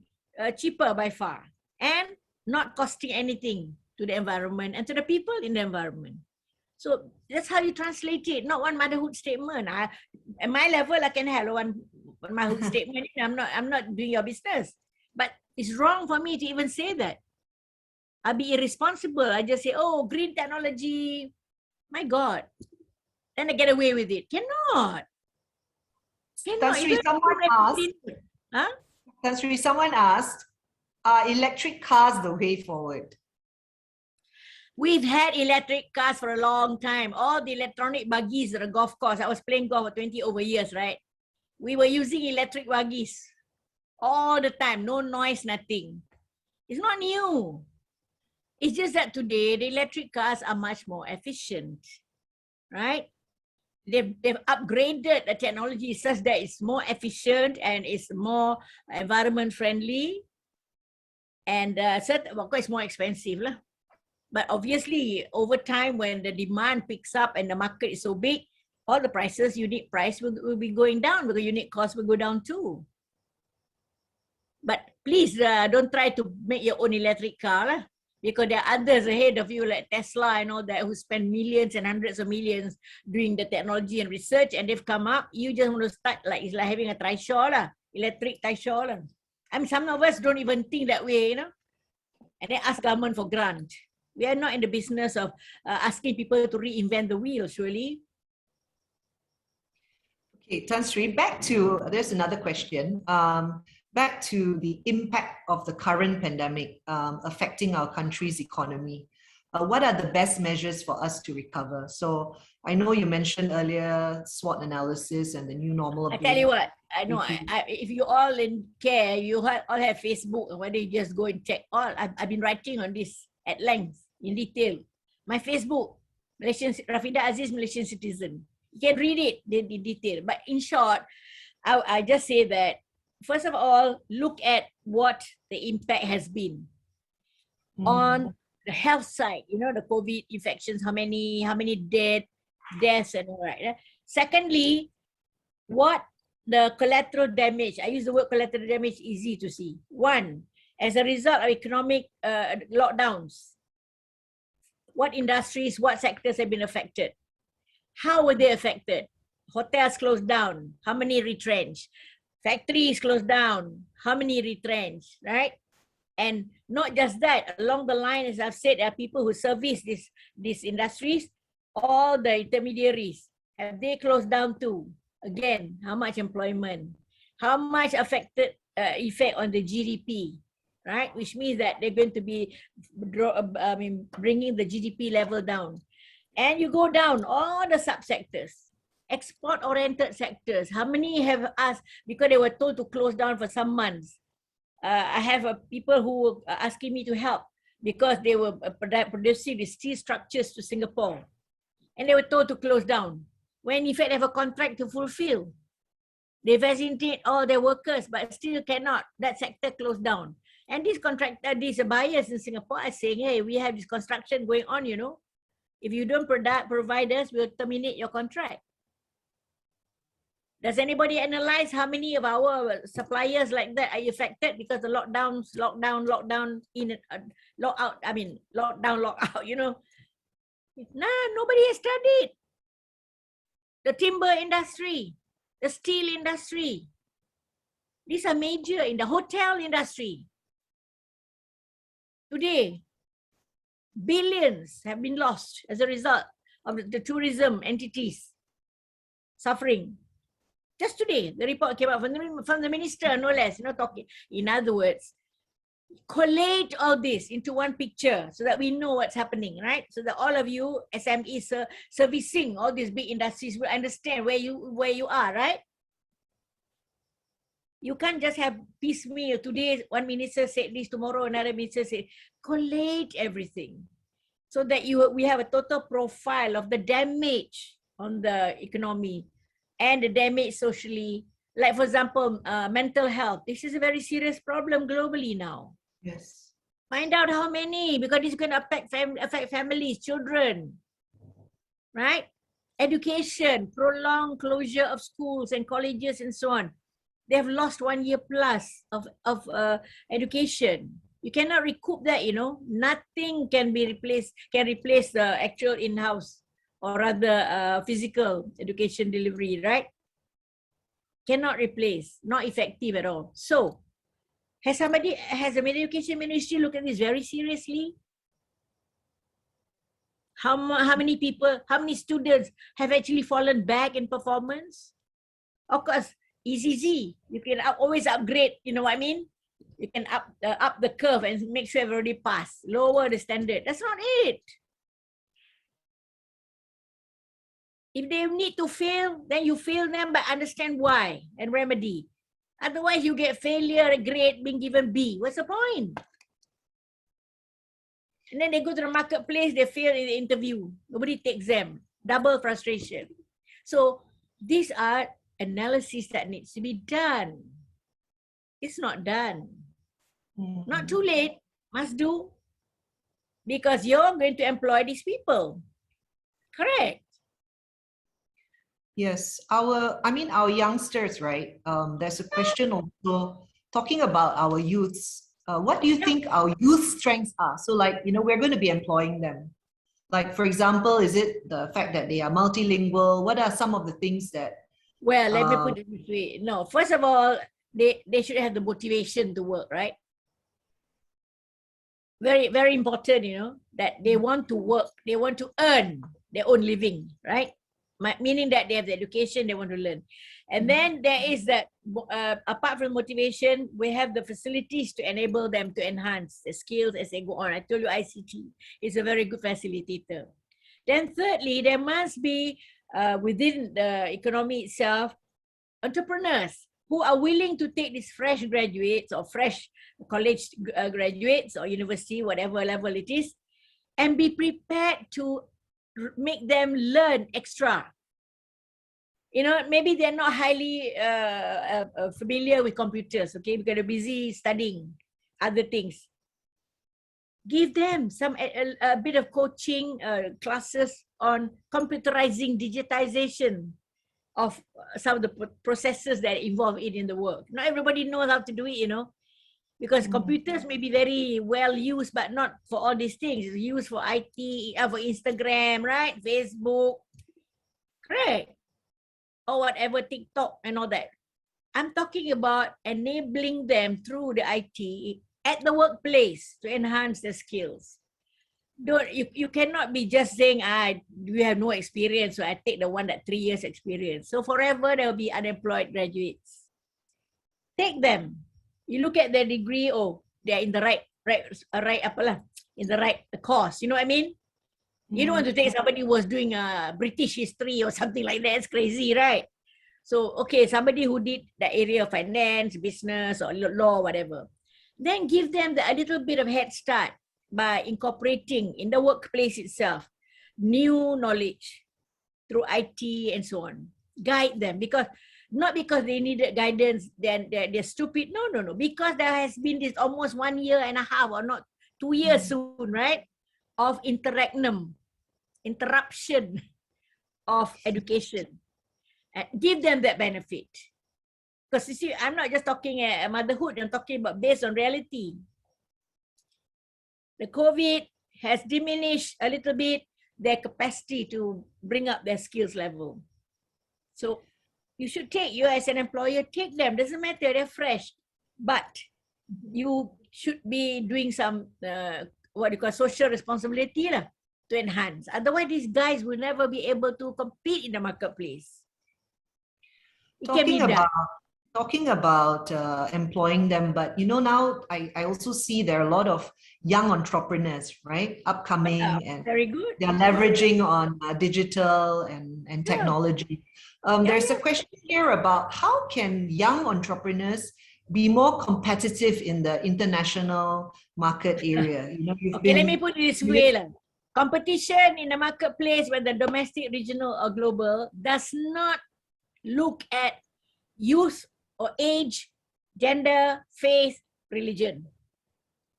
cheaper by far, and not costing anything to the environment and to the people in the environment. So that's how you translate it, not one motherhood statement. At my level, I can have one motherhood statement. I'm not doing your business. But it's wrong for me to even say that. I'll be irresponsible. I just say, oh, green technology, my God. Then I get away with it. Cannot. Someone asked, are electric cars the way forward? We've had electric cars for a long time. All the electronic buggies at a golf course. I was playing golf for 20 over years, right? we were using electric wagis all the time, no noise, nothing. It's not new. It's just that today the electric cars are much more efficient, right? They've upgraded the technology such that it's more efficient and it's more environment friendly. And of course, it's more expensive lah. But obviously, over time, when the demand picks up and the market is so big, all the prices, unit price will be going down because unit cost will go down too. But please don't try to make your own electric car lah, because there are others ahead of you like Tesla and all that who spend millions and hundreds of millions doing the technology and research, and they've come up. You just want to start like it's like having a trishaw lah, electric trishaw lah. I mean, some of us don't even think that way, you know, and then ask government for grant. We are not in the business of asking people to reinvent the wheel, surely. Okay, Tan Sri, there's another question. Back to the impact of the current pandemic affecting our country's economy. What are the best measures for us to recover? So I know you mentioned earlier SWOT analysis and the new normal. I tell you what, I know if you all care, you all have Facebook, and whether you just go and check all. I've been writing on this at length, in detail. My Facebook, Rafidah Aziz, Malaysian citizen. You can read it in detail. But in short, I just say that, first of all, look at what the impact has been on the health side. You know, the COVID infections, how many deaths and all right. Secondly, what the collateral damage. I use the word collateral damage, easy to see. One, as a result of economic lockdowns, what industries, what sectors have been affected? How were they affected? Hotels closed down, how many retrenched? Factories closed down, how many retrenched, right? And not just that, along the line, as I've said, there are people who service these industries, all the intermediaries, have they closed down too? Again, how much employment? How much affected effect on the GDP, right? Which means that they're going to be bringing the GDP level down. And you go down all the subsectors, export-oriented sectors. How many have asked, because they were told to close down for some months? I have people who were asking me to help because they were producing the steel structures to Singapore. And they were told to close down, when in fact they have a contract to fulfill. They vaccinated all their workers, but still cannot. That sector closed down. And these buyers in Singapore are saying, hey, we have this construction going on, you know. If you don't provide us, we'll terminate your contract. Does anybody analyze how many of our suppliers like that are affected because the lockdown, lockdown, lock out, you know? Nah, nobody has studied. The timber industry, the steel industry. These are major in the hotel industry. Today, billions have been lost as a result of the tourism entities suffering. Just today, the report came out from the minister, no less, you know, talking. In other words, collate all this into one picture so that we know what's happening, right? So that all of you SMEs servicing all these big industries will understand where you are, right? You can't just have piecemeal. Today, one minister said this, tomorrow another minister said, collate everything so that we have a total profile of the damage on the economy and the damage socially. Like, for example, mental health. This is a very serious problem globally now. Yes. Find out how many, because this is going to affect families, children, right? Education, prolonged closure of schools and colleges and so on. They have lost 1 year plus of education. You cannot recoup that, you know. Nothing can replace the actual in-house or rather physical education delivery, right? Cannot replace, not effective at all. So, has the Education Ministry looked at this very seriously? How many people, how many students have actually fallen back in performance? Of course, easy. You can always upgrade, you know what I mean? You can up the curve and make sure everybody pass, lower the standard. That's not it. If they need to fail, then you fail them, but understand why and remedy. Otherwise, you get failure grade being given B. What's the point? And then they go to the marketplace, they fail in the interview. Nobody takes them. Double frustration. So these are analyses that needs to be done. It's not done. Not too late, must do. Because you're going to employ these people. Correct. Yes, our youngsters, right? There's a question also talking about our youths. What do you think our youth strengths are? So like, we're going to be employing them. Like, for example, is it the fact that they are multilingual? What are some of the things that... Well, let me put it this way. No, first of all, they should have the motivation to work, right? Very, very important, that they want to work, they want to earn their own living, right? Meaning that they have the education, they want to learn. And then there is that, apart from motivation, we have the facilities to enable them to enhance the skills as they go on. I told you ICT is a very good facilitator. Then thirdly, there must be within the economy itself, entrepreneurs who are willing to take these fresh graduates or fresh college graduates or university, whatever level it is, and be prepared to make them learn extra. Maybe they're not highly familiar with computers, okay, because they're busy studying other things. Give them a bit of coaching classes on computerizing, digitization of some of the processes that involve it in the work. Not everybody knows how to do it, because computers may be very well used, but not for all these things. It's used for IT, for Instagram, right? Facebook, correct? Or whatever, TikTok and all that. I'm talking about enabling them through the IT at the workplace to enhance their skills. You cannot be just saying, we have no experience, so I take the one that 3 years experience. So forever there will be unemployed graduates. Take them. You look at their degree, they're in the right in the right course. You know what I mean? You don't want to take somebody who was doing British history or something like that. It's crazy, right? So, okay, somebody who did the area of finance, business, or law, whatever. Then give them a little bit of head start by incorporating in the workplace itself new knowledge through IT and so on. Guide them, not because they needed guidance, then they're stupid. No. Because there has been this almost 1 year and a half, or not 2 years soon, right? Of interruption of education. Give them that benefit. Because you see, I'm not just talking motherhood, I'm talking about based on reality. The COVID has diminished a little bit their capacity to bring up their skills level. So you should you as an employer, take them. Doesn't matter, they're fresh. But you should be doing some, what you call social responsibility to enhance. Otherwise, these guys will never be able to compete in the marketplace. It can be done. Talking about employing them, but now I also see there are a lot of young entrepreneurs, right? Upcoming, and very good. They're leveraging on digital and technology. There's a question here about how can young entrepreneurs be more competitive in the international market area? Let me put it this way. Competition in the marketplace, whether domestic, regional, or global, does not look at youth or age, gender, faith, religion.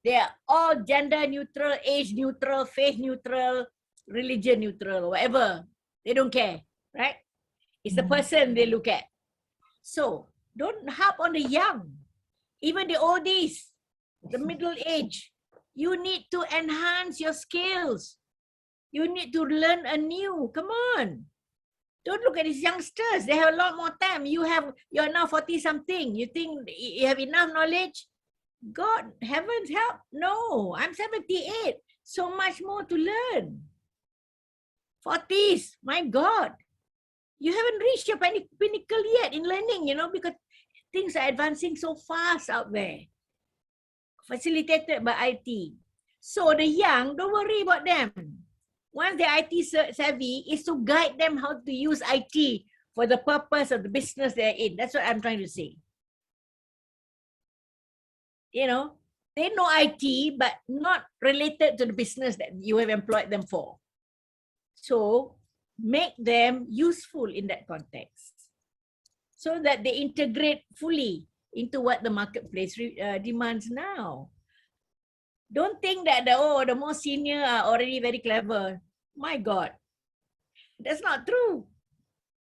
They are all gender neutral, age neutral, faith neutral, religion neutral, whatever. They don't care, right? It's the person they look at. So don't harp on the young, even the oldies, the middle age. You need to enhance your skills. You need to learn anew. Come on. Don't look at these youngsters. They have a lot more time. You're now 40-something. You think you have enough knowledge? God, heavens help. No, I'm 78. So much more to learn. 40s, my God. You haven't reached your pinnacle yet in learning, because things are advancing so fast out there. Facilitated by IT. So the young, don't worry about them. once they're IT savvy, is to guide them how to use IT for the purpose of the business they're in. That's what I'm trying to say. You know, they know IT, but not related to the business that you have employed them for. So make them useful in that context so that they integrate fully into what the marketplace demands now. Don't think that the more senior are already very clever. My God, that's not true.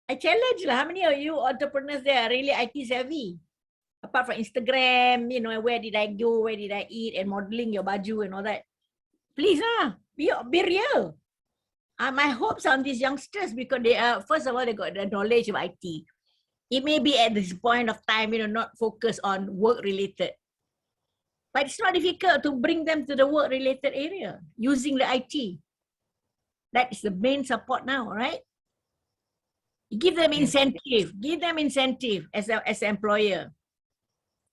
I challenge how many of you entrepreneurs there are really IT savvy? Apart from Instagram, you know, where did I go, where did I eat, and modeling your baju and all that. Please, be real. My hopes on these youngsters, because they are, first of all, they got the knowledge of IT. It may be at this point of time, you know, not focus on work-related. But it's not difficult to bring them to the work-related area using the IT. That is the main support now, right? Give them incentive. Give them incentive as an employer.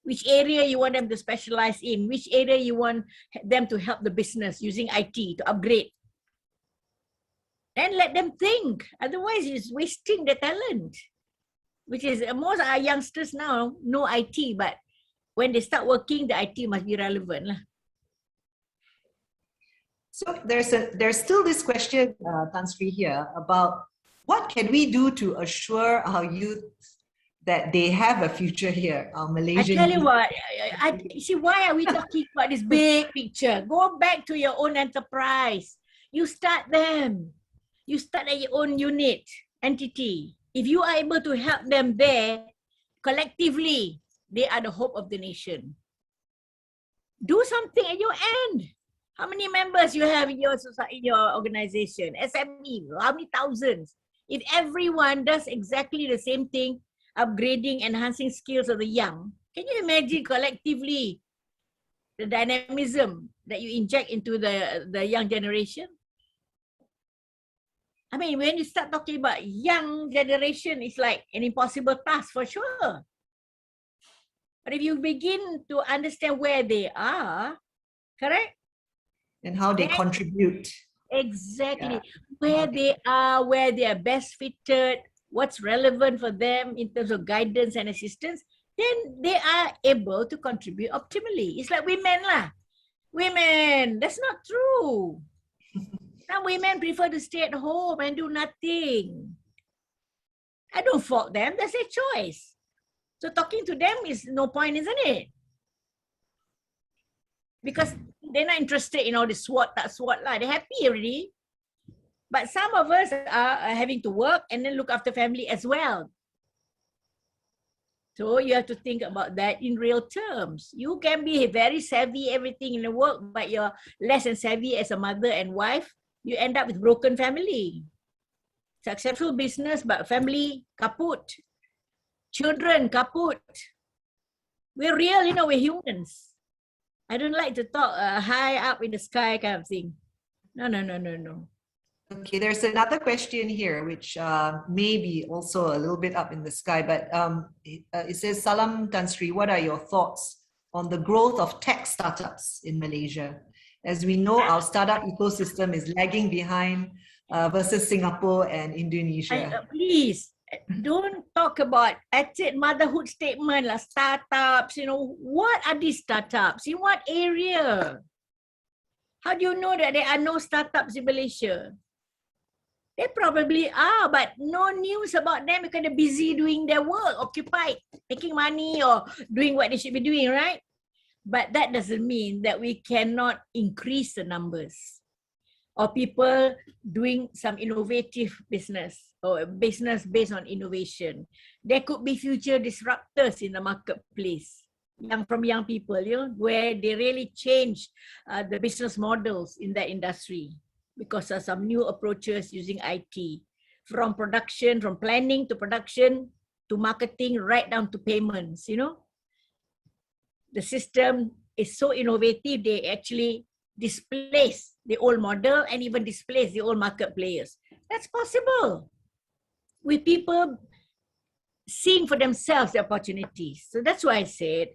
Which area you want them to specialize in? Which area you want them to help the business using IT to upgrade? And let them think. Otherwise, it's wasting the talent. Which is, most our youngsters now know IT, but when they start working, the IT must be relevant. So there's still this question, Tan Sri, here about what can we do to assure our youth that they have a future here, our Malaysian I tell you youth? what, see, why are we talking about this big picture? Go back to your own enterprise. You start them. You start at your own unit, entity. If you are able to help them there, collectively, they are the hope of the nation. Do something at your end. How many members you have in your society, in your organization? SME, how many thousands? If everyone does exactly the same thing, upgrading, enhancing skills of the young, can you imagine collectively the dynamism that you inject into the young generation? I mean, when you start talking about young generation, it's like an impossible task for sure. But if you begin to understand where they are, correct? And how they contribute. Exactly. Yeah. Where they are, where they are best fitted, what's relevant for them in terms of guidance and assistance, then they are able to contribute optimally. It's like women lah. Women, that's not true. Some women prefer to stay at home and do nothing. I don't fault them, that's their choice. So talking to them is no point, isn't it? Because they're not interested in all the SWOT, tak SWOT lah. They're happy already. But some of us are having to work and then look after family as well. So you have to think about that in real terms. You can be very savvy, everything in the work, but you're less than savvy as a mother and wife. You end up with broken family. Successful business, but family kaput. Children kaput. We're real, you know, we're humans. I don't like to talk high up in the sky kind of thing. No. Okay, there's another question here, which may be also a little bit up in the sky, but it says, Salam Tan Sri, what are your thoughts on the growth of tech startups in Malaysia? As we know, our startup ecosystem is lagging behind versus Singapore and Indonesia. Please, don't talk about motherhood statement, like startups, you know, what are these startups? In what area? How do you know that there are no startups in Malaysia? They probably are, but no news about them because they're busy doing their work, occupied, making money or doing what they should be doing, right? But that doesn't mean that we cannot increase the numbers of people doing some innovative business or business based on innovation. There could be future disruptors in the marketplace, from young people, you know, where they really change the business models in that industry because of some new approaches using IT, from production, from planning to production to marketing, right down to payments, you know. The system is so innovative, they actually displace the old model and even displace the old market players. That's possible with people seeing for themselves the opportunities. So that's why I said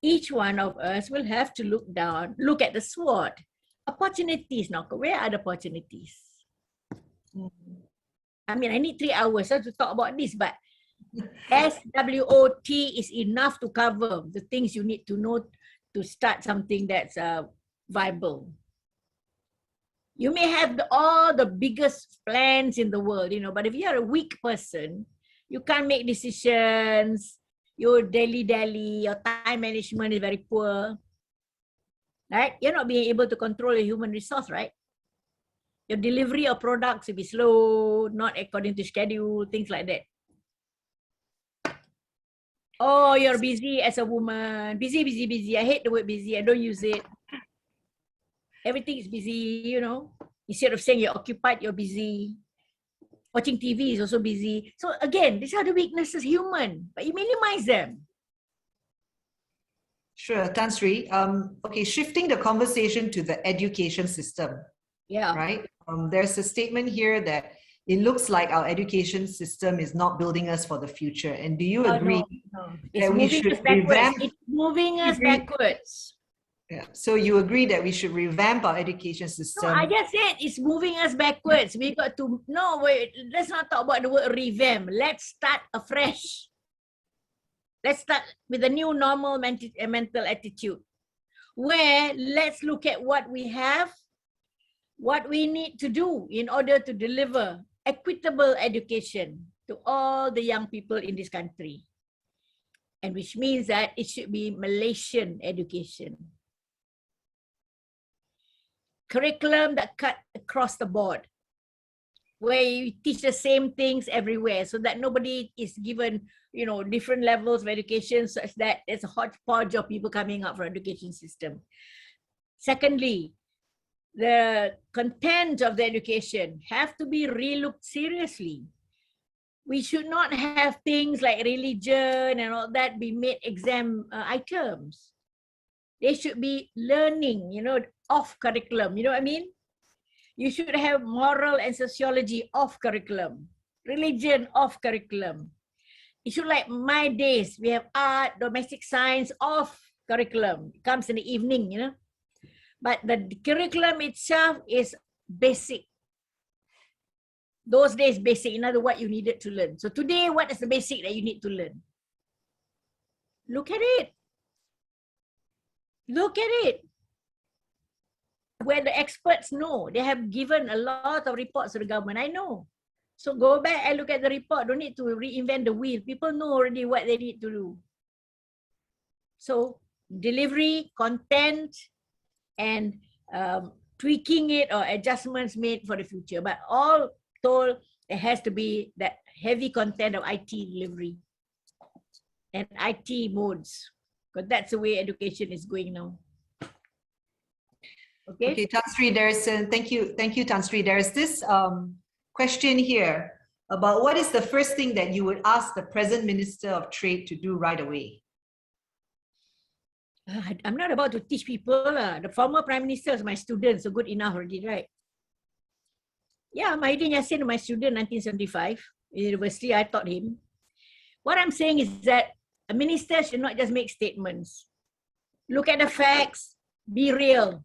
each one of us will have to look at the SWOT. Opportunities now, where are the opportunities? I mean, I need 3 hours to talk about this, but SWOT is enough to cover the things you need to know to start something that's viable. You may have all the biggest plans in the world, but if you're a weak person, you can't make decisions, you're dilly-dally, your time management is very poor, right? You're not being able to control your human resource, right? Your delivery of products will be slow, not according to schedule, things like that. Oh, you're busy as a woman. Busy, busy, busy. I hate the word busy. I don't use it. Everything is busy, Instead of saying you're occupied, you're busy. Watching TV is also busy. So again, these are the weaknesses, human, but you minimize them. Sure, Tan Sri. Okay, shifting the conversation to the education system. Yeah. Right? There's a statement here that it looks like our education system is not building us for the future. And do you agree? No. That we should revamp? It's moving us backwards. Yeah. So you agree that we should revamp our education system? No, I just said it's moving us backwards. We got to, no, wait, let's not talk about the word revamp. Let's start afresh. Let's start with a new normal mental attitude, where let's look at what we have, what we need to do in order to deliver equitable education to all the young people in this country. And which means that it should be Malaysian education. Curriculum that cut across the board, where you teach the same things everywhere so that nobody is given, different levels of education such that there's a hodgepodge of people coming up for education system. Secondly, the content of the education have to be re-looked seriously. We should not have things like religion and all that be made exam items. They should be learning, off curriculum. You know what I mean? You should have moral and sociology off curriculum, religion off curriculum. It should, like my days, we have art, domestic science off curriculum. It comes in the evening, But the curriculum itself is basic. Those days, basic, in other words, what you needed to learn. So today, what is the basic that you need to learn? Look at it. Look at it. Where the experts know, they have given a lot of reports to the government. I know. So go back and look at the report. Don't need to reinvent the wheel. People know already what they need to do. So delivery, content, and tweaking it or adjustments made for the future. But all told, there has to be that heavy content of IT delivery and IT modes, because that's the way education is going now. Okay, Tan Sri, thank you, Tan Sri. There's this question here about what is the first thing that you would ask the present Minister of Trade to do right away? I'm not about to teach people. The former Prime Minister is my student, so good enough already, right? Yeah, Mahidin Yassin, my student, 1975, university, I taught him. What I'm saying is that a minister should not just make statements. Look at the facts, be real.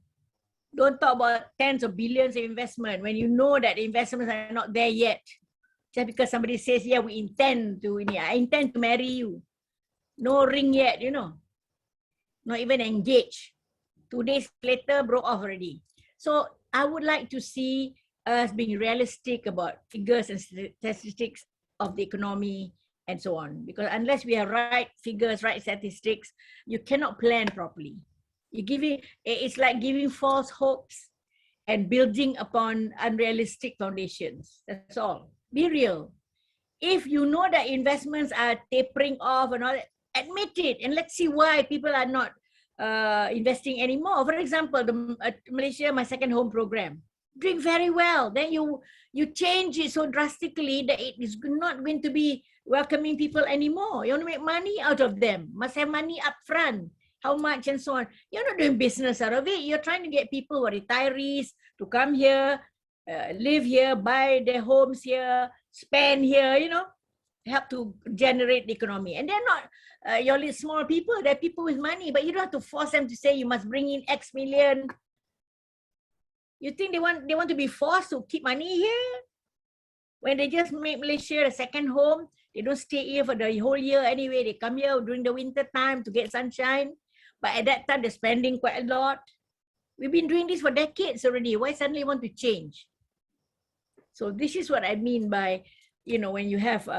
Don't talk about tens of billions of investment when you know that the investments are not there yet. Just because somebody says, yeah, I intend to marry you. No ring yet, Not even engaged. 2 days later, broke off already. So I would like to see us being realistic about figures and statistics of the economy and so on. Because unless we have right figures, right statistics, you cannot plan properly. It's like giving false hopes and building upon unrealistic foundations. That's all. Be real. If you know that investments are tapering off and all that, admit it, and let's see why people are not investing anymore. For example, Malaysia, my second home program, doing very well. Then you change it so drastically that it is not going to be welcoming people anymore. You want to make money out of them. Must have money up front. How much and so on. You're not doing business out of it. You're trying to get people who are retirees to come here, live here, buy their homes here, spend here, help to generate the economy. And they're not your little small people. They're people with money, but you don't have to force them to say you must bring in X million. You think they want to be forced to keep money here? When they just make Malaysia a second home, they don't stay here for the whole year anyway. They come here during the winter time to get sunshine. But at that time, they're spending quite a lot. We've been doing this for decades already. Why suddenly want to change? So this is what I mean by, you know, when you have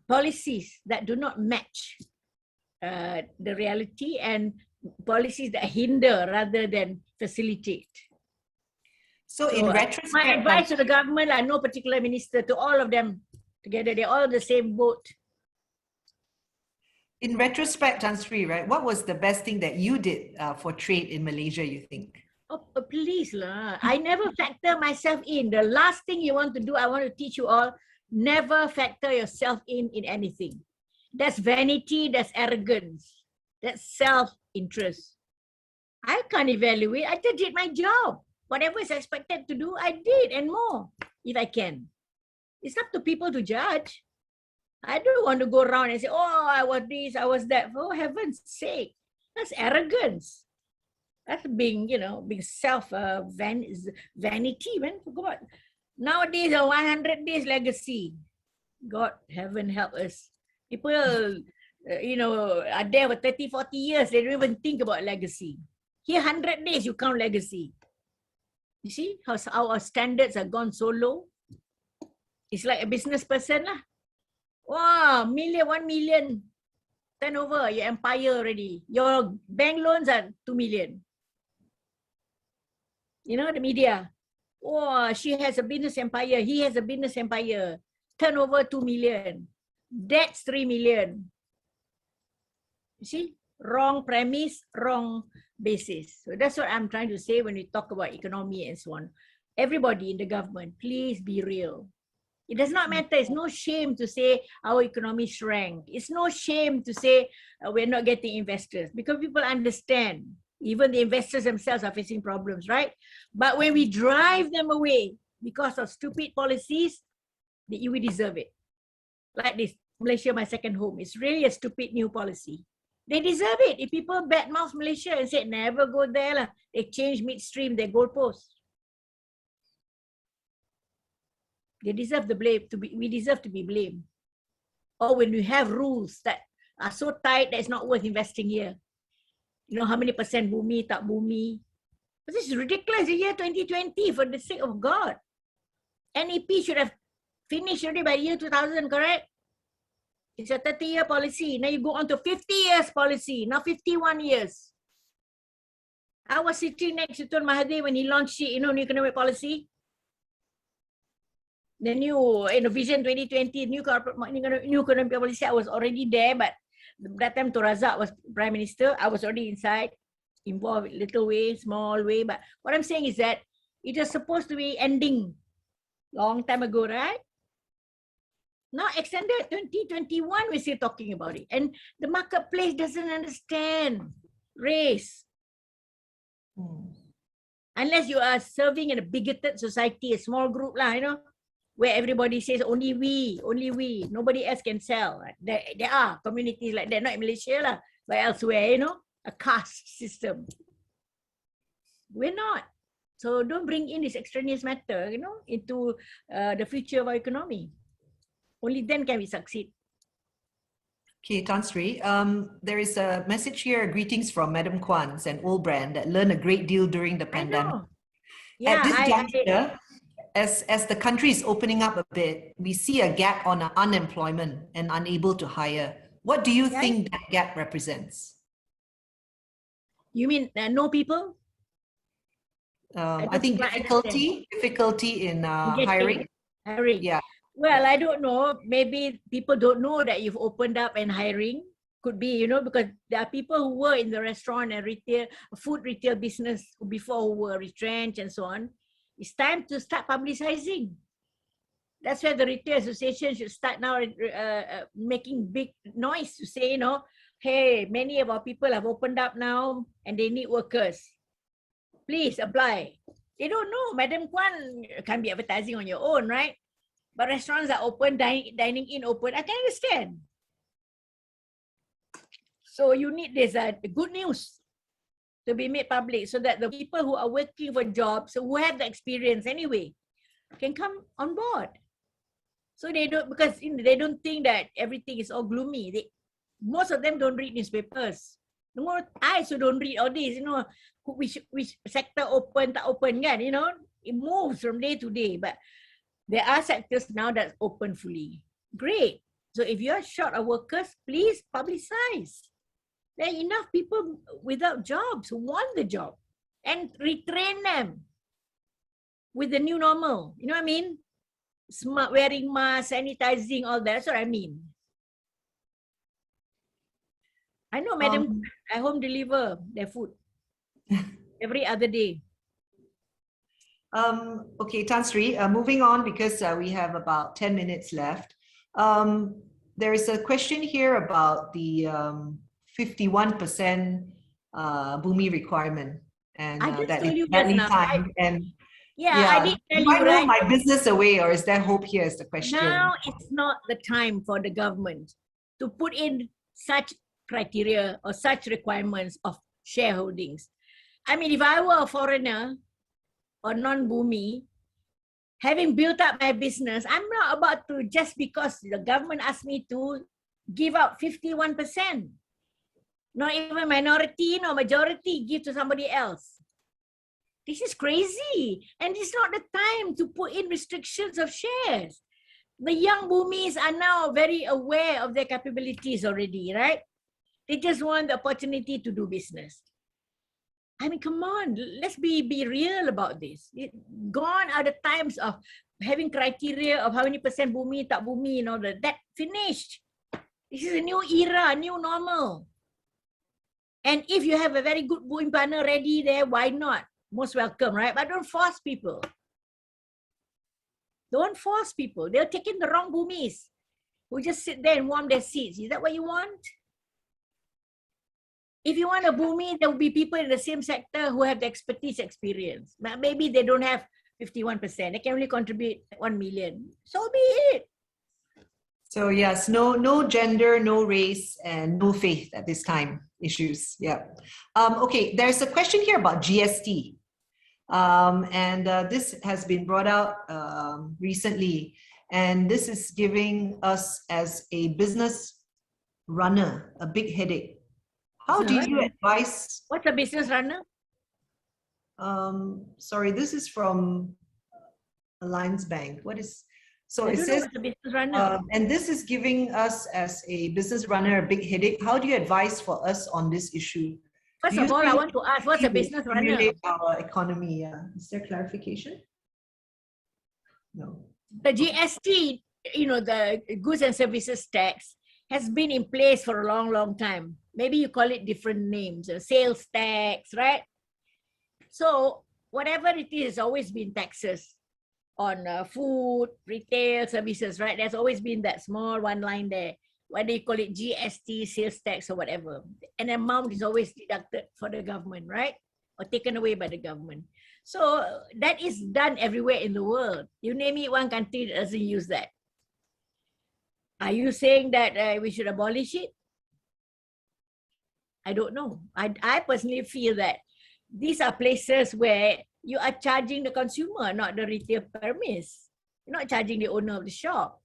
policies that do not match the reality and policies that hinder rather than facilitate. So in retrospect, my advice to the government, no particular minister, to all of them together, they're all the same boat. In retrospect, Tan Sri, right, what was the best thing that you did for trade in Malaysia, you think? Oh, please lah. I never factor myself in. The last thing you want to do, I want to teach you all, never factor yourself in anything. That's vanity, that's arrogance, that's self-interest. I can't evaluate, I just did my job. Whatever is expected to do, I did and more, if I can. It's up to people to judge. I don't want to go around and say, oh, I was this, I was that. For heaven's sake, that's arrogance. That's being, you know, being vanity, man. God. Nowadays, a 100 days legacy. God, heaven help us. People, you know, are there for 30, 40 years. They don't even think about legacy. Here, 100 days, you count legacy. You see how our standards have gone so low? It's like a business person lah. Wow, 1 million turnover, your empire already. Your bank loans are 2 million. You know, the media. Oh, she has a business empire. He has a business empire. Turnover 2 million. Debts 3 million. You see? Wrong premise, wrong basis. So that's what I'm trying to say when we talk about economy and so on. Everybody in the government, please be real. It does not matter. It's no shame to say our economy shrank. It's no shame to say we're not getting investors, because people understand. Even the investors themselves are facing problems, right? But when we drive them away because of stupid policies, we deserve it. Like this, Malaysia, my second home. It's really a stupid new policy. They deserve it. If people badmouth Malaysia and say, never go there, lah, they change midstream their goalposts. They deserve the blame. We deserve to be blamed. Or when we have rules that are so tight that it's not worth investing here. You know how many percent bumi, tak bumi. But this is ridiculous. The year 2020, for the sake of God. NEP should have finished already by year 2000, correct? It's a 30-year policy. Now you go on to 50 years policy. Now 51 years. I was sitting next to Tun Mahathir when he launched it, you know, new economic policy. The new, Vision 2020, new economic policy. I was already there, but that time Tun Razak was Prime Minister. I was already inside, involved in little way, small way. But what I'm saying is that it was supposed to be ending long time ago, right? Now extended 2021, we're still talking about it. And the marketplace doesn't understand race. Unless you are serving in a bigoted society, a small group lah, you know, where everybody says only we, nobody else can sell. There are communities like that, not in Malaysia lah, but elsewhere, you know, a caste system. We're not. So don't bring in this extraneous matter, you know, into the future of our economy. Only then can we succeed. Okay, Tan Sri, there is a message here, greetings from Madam Kwan's, an old brand that learned a great deal during the pandemic. Yeah, at this juncture, as the country is opening up a bit, we see a gap on unemployment and unable to hire. What do you think that gap represents? You mean no people? I think difficulty in hiring. Yeah. Well, I don't know. Maybe people don't know that you've opened up and hiring. Could be, you know, because there are people who were in the restaurant and retail, food retail business before who were retrenched and so on. It's time to start publicizing. That's where the Retail Association should start now making big noise to say, you know, hey, many of our people have opened up now and they need workers. Please apply. They don't know. Madam Kwan can't be advertising on your own, right? But restaurants are open, dining in open. I can understand. So you need this good news to be made public so that the people who are working for jobs, who have the experience anyway, can come on board. So they don't, because they don't think that everything is all gloomy. Most of them don't read newspapers. No, I also don't read all this, which sector open, tak open, kan, it moves from day to day. But there are sectors now that's open fully. Great. So if you're short of workers, please publicize. There are enough people without jobs who want the job, and retrain them with the new normal. You know what I mean? Smart wearing masks, sanitizing, all that. That's what I mean. I know, madam, I home deliver their food every other day. Okay, Tan Sri, moving on because we have about 10 minutes left. There is a question here about the 51% Bumi requirement, and that is badly timed. And I did tell you, I move my business away, or is there hope here? Is the question. Now it's not the time for the government to put in such criteria or such requirements of shareholdings. I mean, if I were a foreigner or non-Bumi, having built up my business, I'm not about to, just because the government asked me to, give out 51%. Not even minority, nor majority, give to somebody else. This is crazy. And it's not the time to put in restrictions of shares. The young Bumis are now very aware of their capabilities already, right? They just want the opportunity to do business. I mean, come on, let's be real about this. Gone are the times of having criteria of how many percent Bumi, tak Bumi, and all that. That finished. This is a new era, new normal. And if you have a very good Bumi partner ready there, why not? Most welcome, right? But don't force people. Don't force people. They're taking the wrong Bumis who just sit there and warm their seats. Is that what you want? If you want a Bumi, there will be people in the same sector who have the expertise, experience. Maybe they don't have 51%. They can only contribute 1 million. So be it. So yes, no gender, no race, and no faith at this time issues. Yeah. Okay, there's a question here about GST. This has been brought out recently. And this is giving us as a business runner a big headache. How do you advise? What's a business runner? Sorry, this is from Alliance Bank. What is, so it says, a business runner. And this is giving us as a business runner a big headache. How do you advise for us on this issue? First of all, I want to ask, what's a business runner? Our economy, yeah. Is there clarification? No. The GST, the goods and services tax, has been in place for a long, long time. Maybe you call it different names, sales tax, right? So whatever it is, always been taxes on food, retail, services, right? There's always been that small one line there, whether you call it GST, sales tax, or whatever. An amount is always deducted for the government, right? Or taken away by the government. So that is done everywhere in the world. You name it, one country that doesn't use that. Are you saying that we should abolish it? I don't know. I personally feel that these are places where you are charging the consumer, not the retail premise. You're not charging the owner of the shop.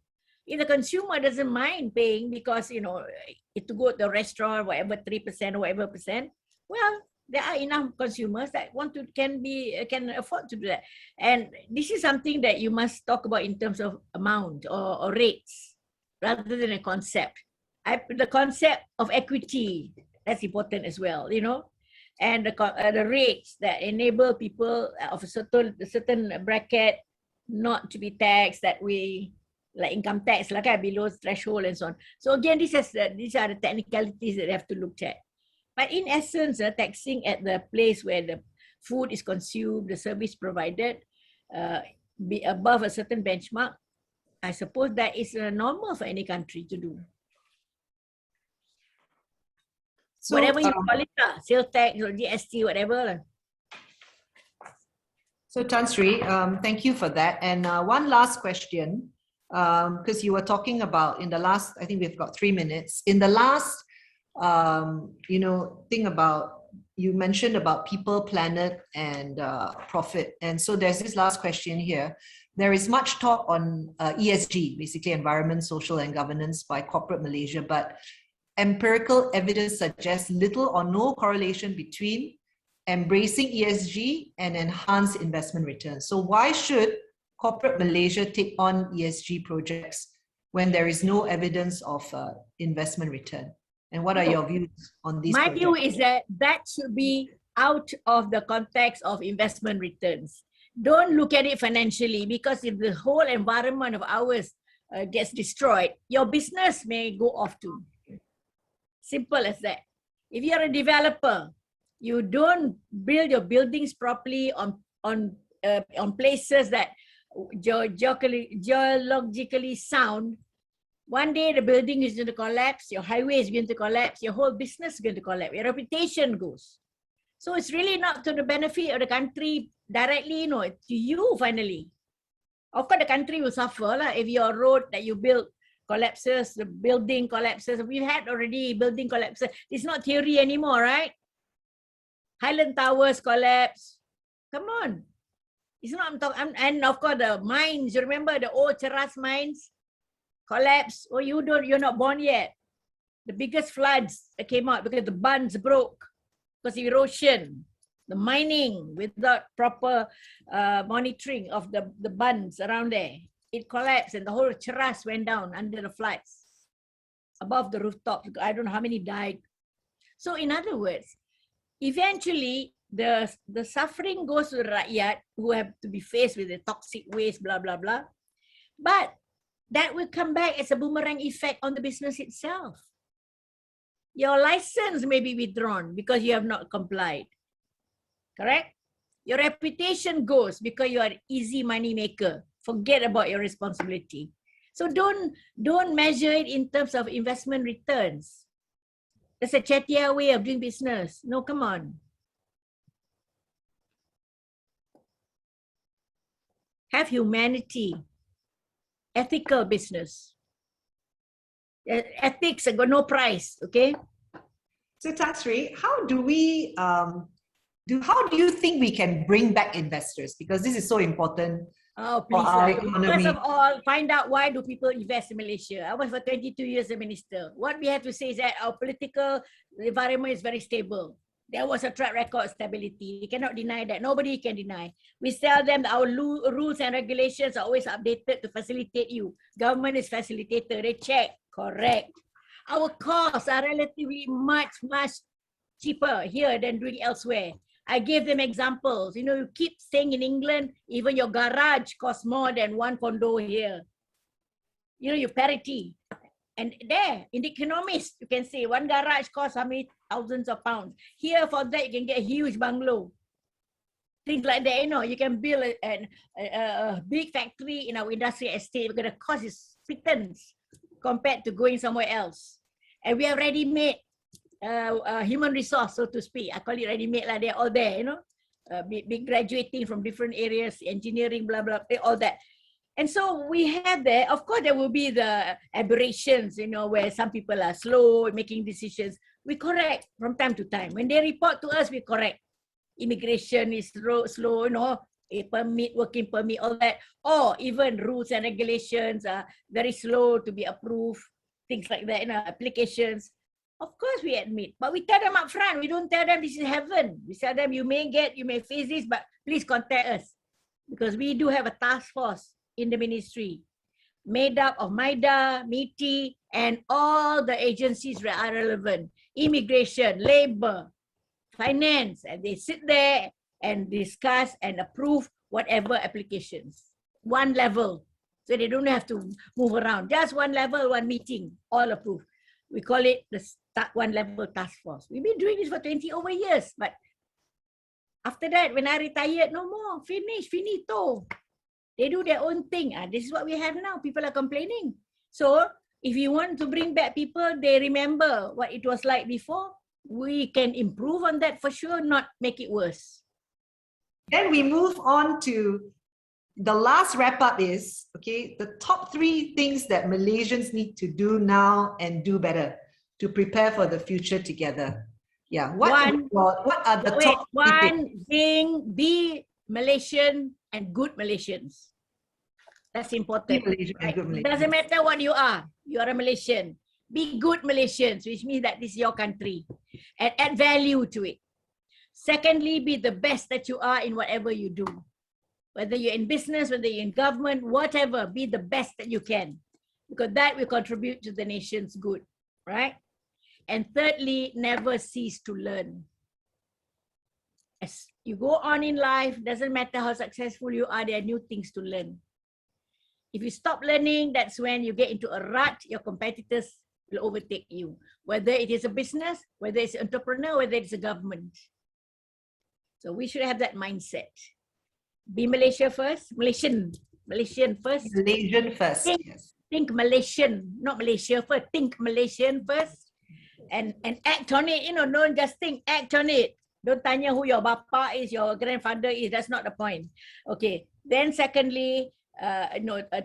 If the consumer doesn't mind paying because, to go to the restaurant, whatever 3% or whatever percent, well, there are enough consumers that can afford to do that. And this is something that you must talk about in terms of amount or rates, rather than a concept. The concept of equity, that's important as well, and the rates that enable people of a certain bracket not to be taxed, that we, like income tax, like below threshold and so on. So again, these are the technicalities that they have to look at. But in essence, taxing at the place where the food is consumed, the service provided, be above a certain benchmark, I suppose that is normal for any country to do. So, whatever you call it, sales tax or GST, whatever. So Tan Sri, thank you for that. And one last question, because you were talking about in the last, I think we've got 3 minutes. In the last, thing about you mentioned about people, planet, and profit. And so there's this last question here. There is much talk on ESG, basically environment, social, and governance by corporate Malaysia, but empirical evidence suggests little or no correlation between embracing ESG and enhanced investment returns. So why should corporate Malaysia take on ESG projects when there is no evidence of investment return? And what are your views on these projects? My view is that that should be out of the context of investment returns. Don't look at it financially, because if the whole environment of ours gets destroyed, your business may go off too. Simple as that. If you're a developer, you don't build your buildings properly on places that geologically sound. One day the building is going to collapse, your highway is going to collapse, your whole business is going to collapse, your reputation goes. So it's really not to the benefit of the country directly, no, it's to you finally. Of course, the country will suffer if your road that you built collapses, the building collapses. We've had already building collapses. It's not theory anymore, right? Highland Towers collapse. Come on. It's not, I'm talking, and of course the mines, you remember the old Cheras mines collapse? Oh, you're not born yet. The biggest floods that came out because the bunds broke, because erosion, the mining without proper monitoring of the bunds around there. It collapsed and the whole Cheras went down under the floods, above the rooftops. I don't know how many died. So in other words, eventually the suffering goes to the rakyat who have to be faced with the toxic waste, blah, blah, blah. But that will come back as a boomerang effect on the business itself. Your license may be withdrawn because you have not complied. Correct? Your reputation goes because you are an easy money maker. Forget about your responsibility. So don't measure it in terms of investment returns. That's a chattier way of doing business. No, come on. Have humanity. Ethical business. Ethics have got no price, okay? So Tan Sri, how do you think we can bring back investors? Because this is so important. Oh, please. First of all, find out why do people invest in Malaysia. I was for 22 years a minister. What we have to say is that our political environment is very stable. There was a track record of stability. You cannot deny that. Nobody can deny. We tell them that our rules and regulations are always updated to facilitate you. Government is facilitator. They check. Correct. Our costs are relatively much cheaper here than doing elsewhere. I gave them examples. You know, you keep saying in England, even your garage costs more than one condo here. You know, your parity. And there, in the Economist, you can say one garage costs how many thousands of pounds. Here, for that, you can get a huge bungalow. Things like that, you know, you can build a big factory in our industrial estate because the cost is pittance compared to going somewhere else. And we have ready-made human resource, so to speak. I call it ready-made, like they're all there, you know, be graduating from different areas, engineering, blah, blah, all that. And so we have there, of course, there will be the aberrations, you know, where some people are slow making decisions. We correct from time to time. When they report to us, we correct. Immigration is slow, you know, a permit, working permit, all that. Or even rules and regulations are very slow to be approved, things like that, you know, applications. Of course we admit, but we tell them up front. We don't tell them this is heaven. We tell them you may face this, but please contact us. Because we do have a task force in the ministry made up of MIDA, MITI, and all the agencies that are relevant. Immigration, labor, finance, and they sit there and discuss and approve whatever applications. One level, so they don't have to move around. Just one level, one meeting, all approved. We call it the one level task force. We've been doing this for 20 over years, but after that, when I retired, no more, finito. They do their own thing. This is what we have now. People are complaining. So if you want to bring back people, they remember what it was like before. We can improve on that for sure, not make it worse. Then we move on to the last wrap up is, okay, the top 3 things that Malaysians need to do now and do better to prepare for the future together. Yeah. What are the top? Be Malaysian and good Malaysians. That's important. Malaysian and good Malaysians. Doesn't matter what you are a Malaysian. Be good Malaysians, which means that this is your country, and add value to it. Secondly, be the best that you are in whatever you do. Whether you're in business, whether you're in government, whatever, be the best that you can, because that will contribute to the nation's good, right? And thirdly, never cease to learn. As you go on in life, doesn't matter how successful you are, there are new things to learn. If you stop learning, that's when you get into a rut, your competitors will overtake you. Whether it is a business, whether it's an entrepreneur, whether it's a government. So we should have that mindset. Be Malaysia first, Malaysian first. Malaysian first, yes. Think Malaysian, not Malaysia first. Think Malaysian first. And act on it, don't just think, act on it. Don't tanya who your bapa is, your grandfather is, that's not the point. Okay, then secondly,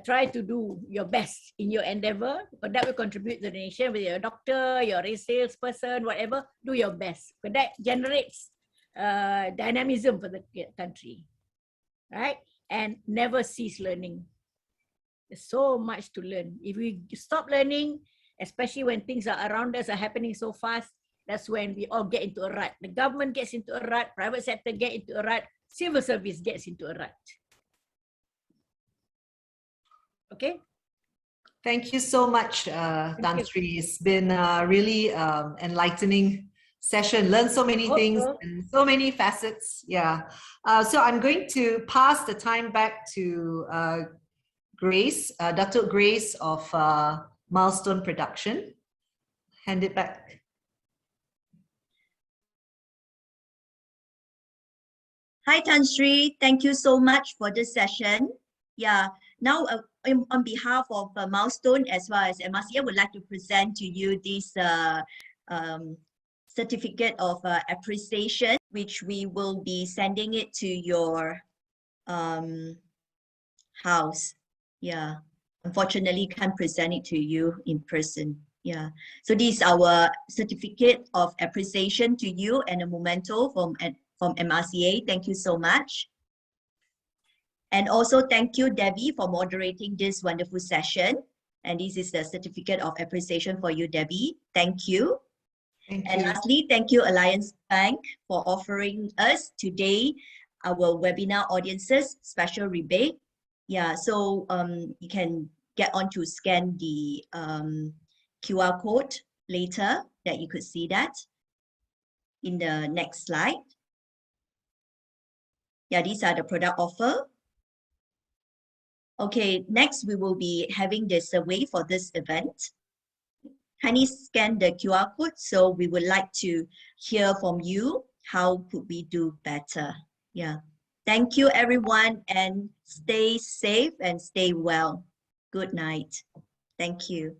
try to do your best in your endeavor, but that will contribute to the nation. Whether you're a doctor, you're a salesperson, whatever, do your best. But that generates dynamism for the country, right? And never cease learning. There's so much to learn. If we stop learning, especially when things are around us are happening so fast, that's when we all get into a rut. The government gets into a rut, private sector gets into a rut, civil service gets into a rut. Okay. Thank you so much, Tan Sri. It's been a really enlightening session. Learned so many things and so many facets. Yeah. So I'm going to pass the time back to Grace, Datuk Grace of Milestone Production. Hand it back. Hi, Tan Sri. Thank you so much for this session. Yeah. Now, on behalf of Milestone as well as MRCA, I would like to present to you this certificate of appreciation, which we will be sending it to your house. Yeah. Unfortunately, can't present it to you in person. Yeah. So this is our certificate of appreciation to you and a memento from MRCA. Thank you so much. And also thank you, Debbie, for moderating this wonderful session. And this is the certificate of appreciation for you, Debbie. Thank you. Thank you. And lastly, thank you, Alliance Bank, for offering us today our webinar audiences special rebate. Yeah, so you can get on to scan the QR code later, that you could see that in the next slide. Yeah, these are the product offer. Okay, next we will be having the survey for this event. Kindly scan the QR code. So we would like to hear from you. How could we do better? Yeah. Thank you, everyone, and stay safe and stay well. Good night. Thank you.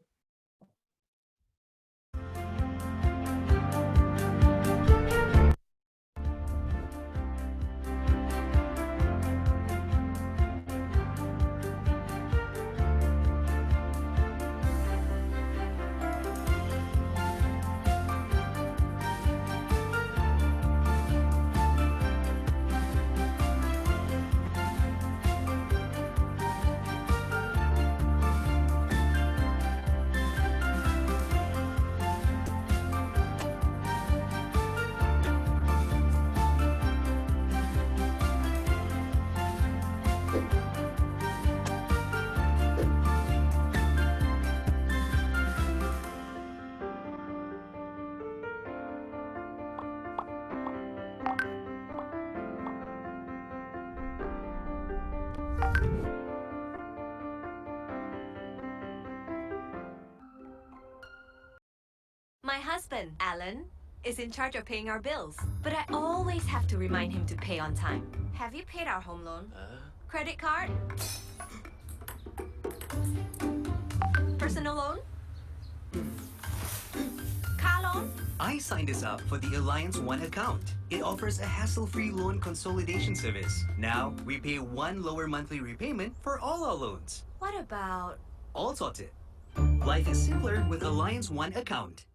My husband, Alan, is in charge of paying our bills, but I always have to remind him to pay on time. Have you paid our home loan? Credit card? Personal loan? Car loan? I signed us up for the Alliance One account. It offers a hassle-free loan consolidation service. Now, we pay one lower monthly repayment for all our loans. What about... All sorted. Life is simpler with Alliance One account.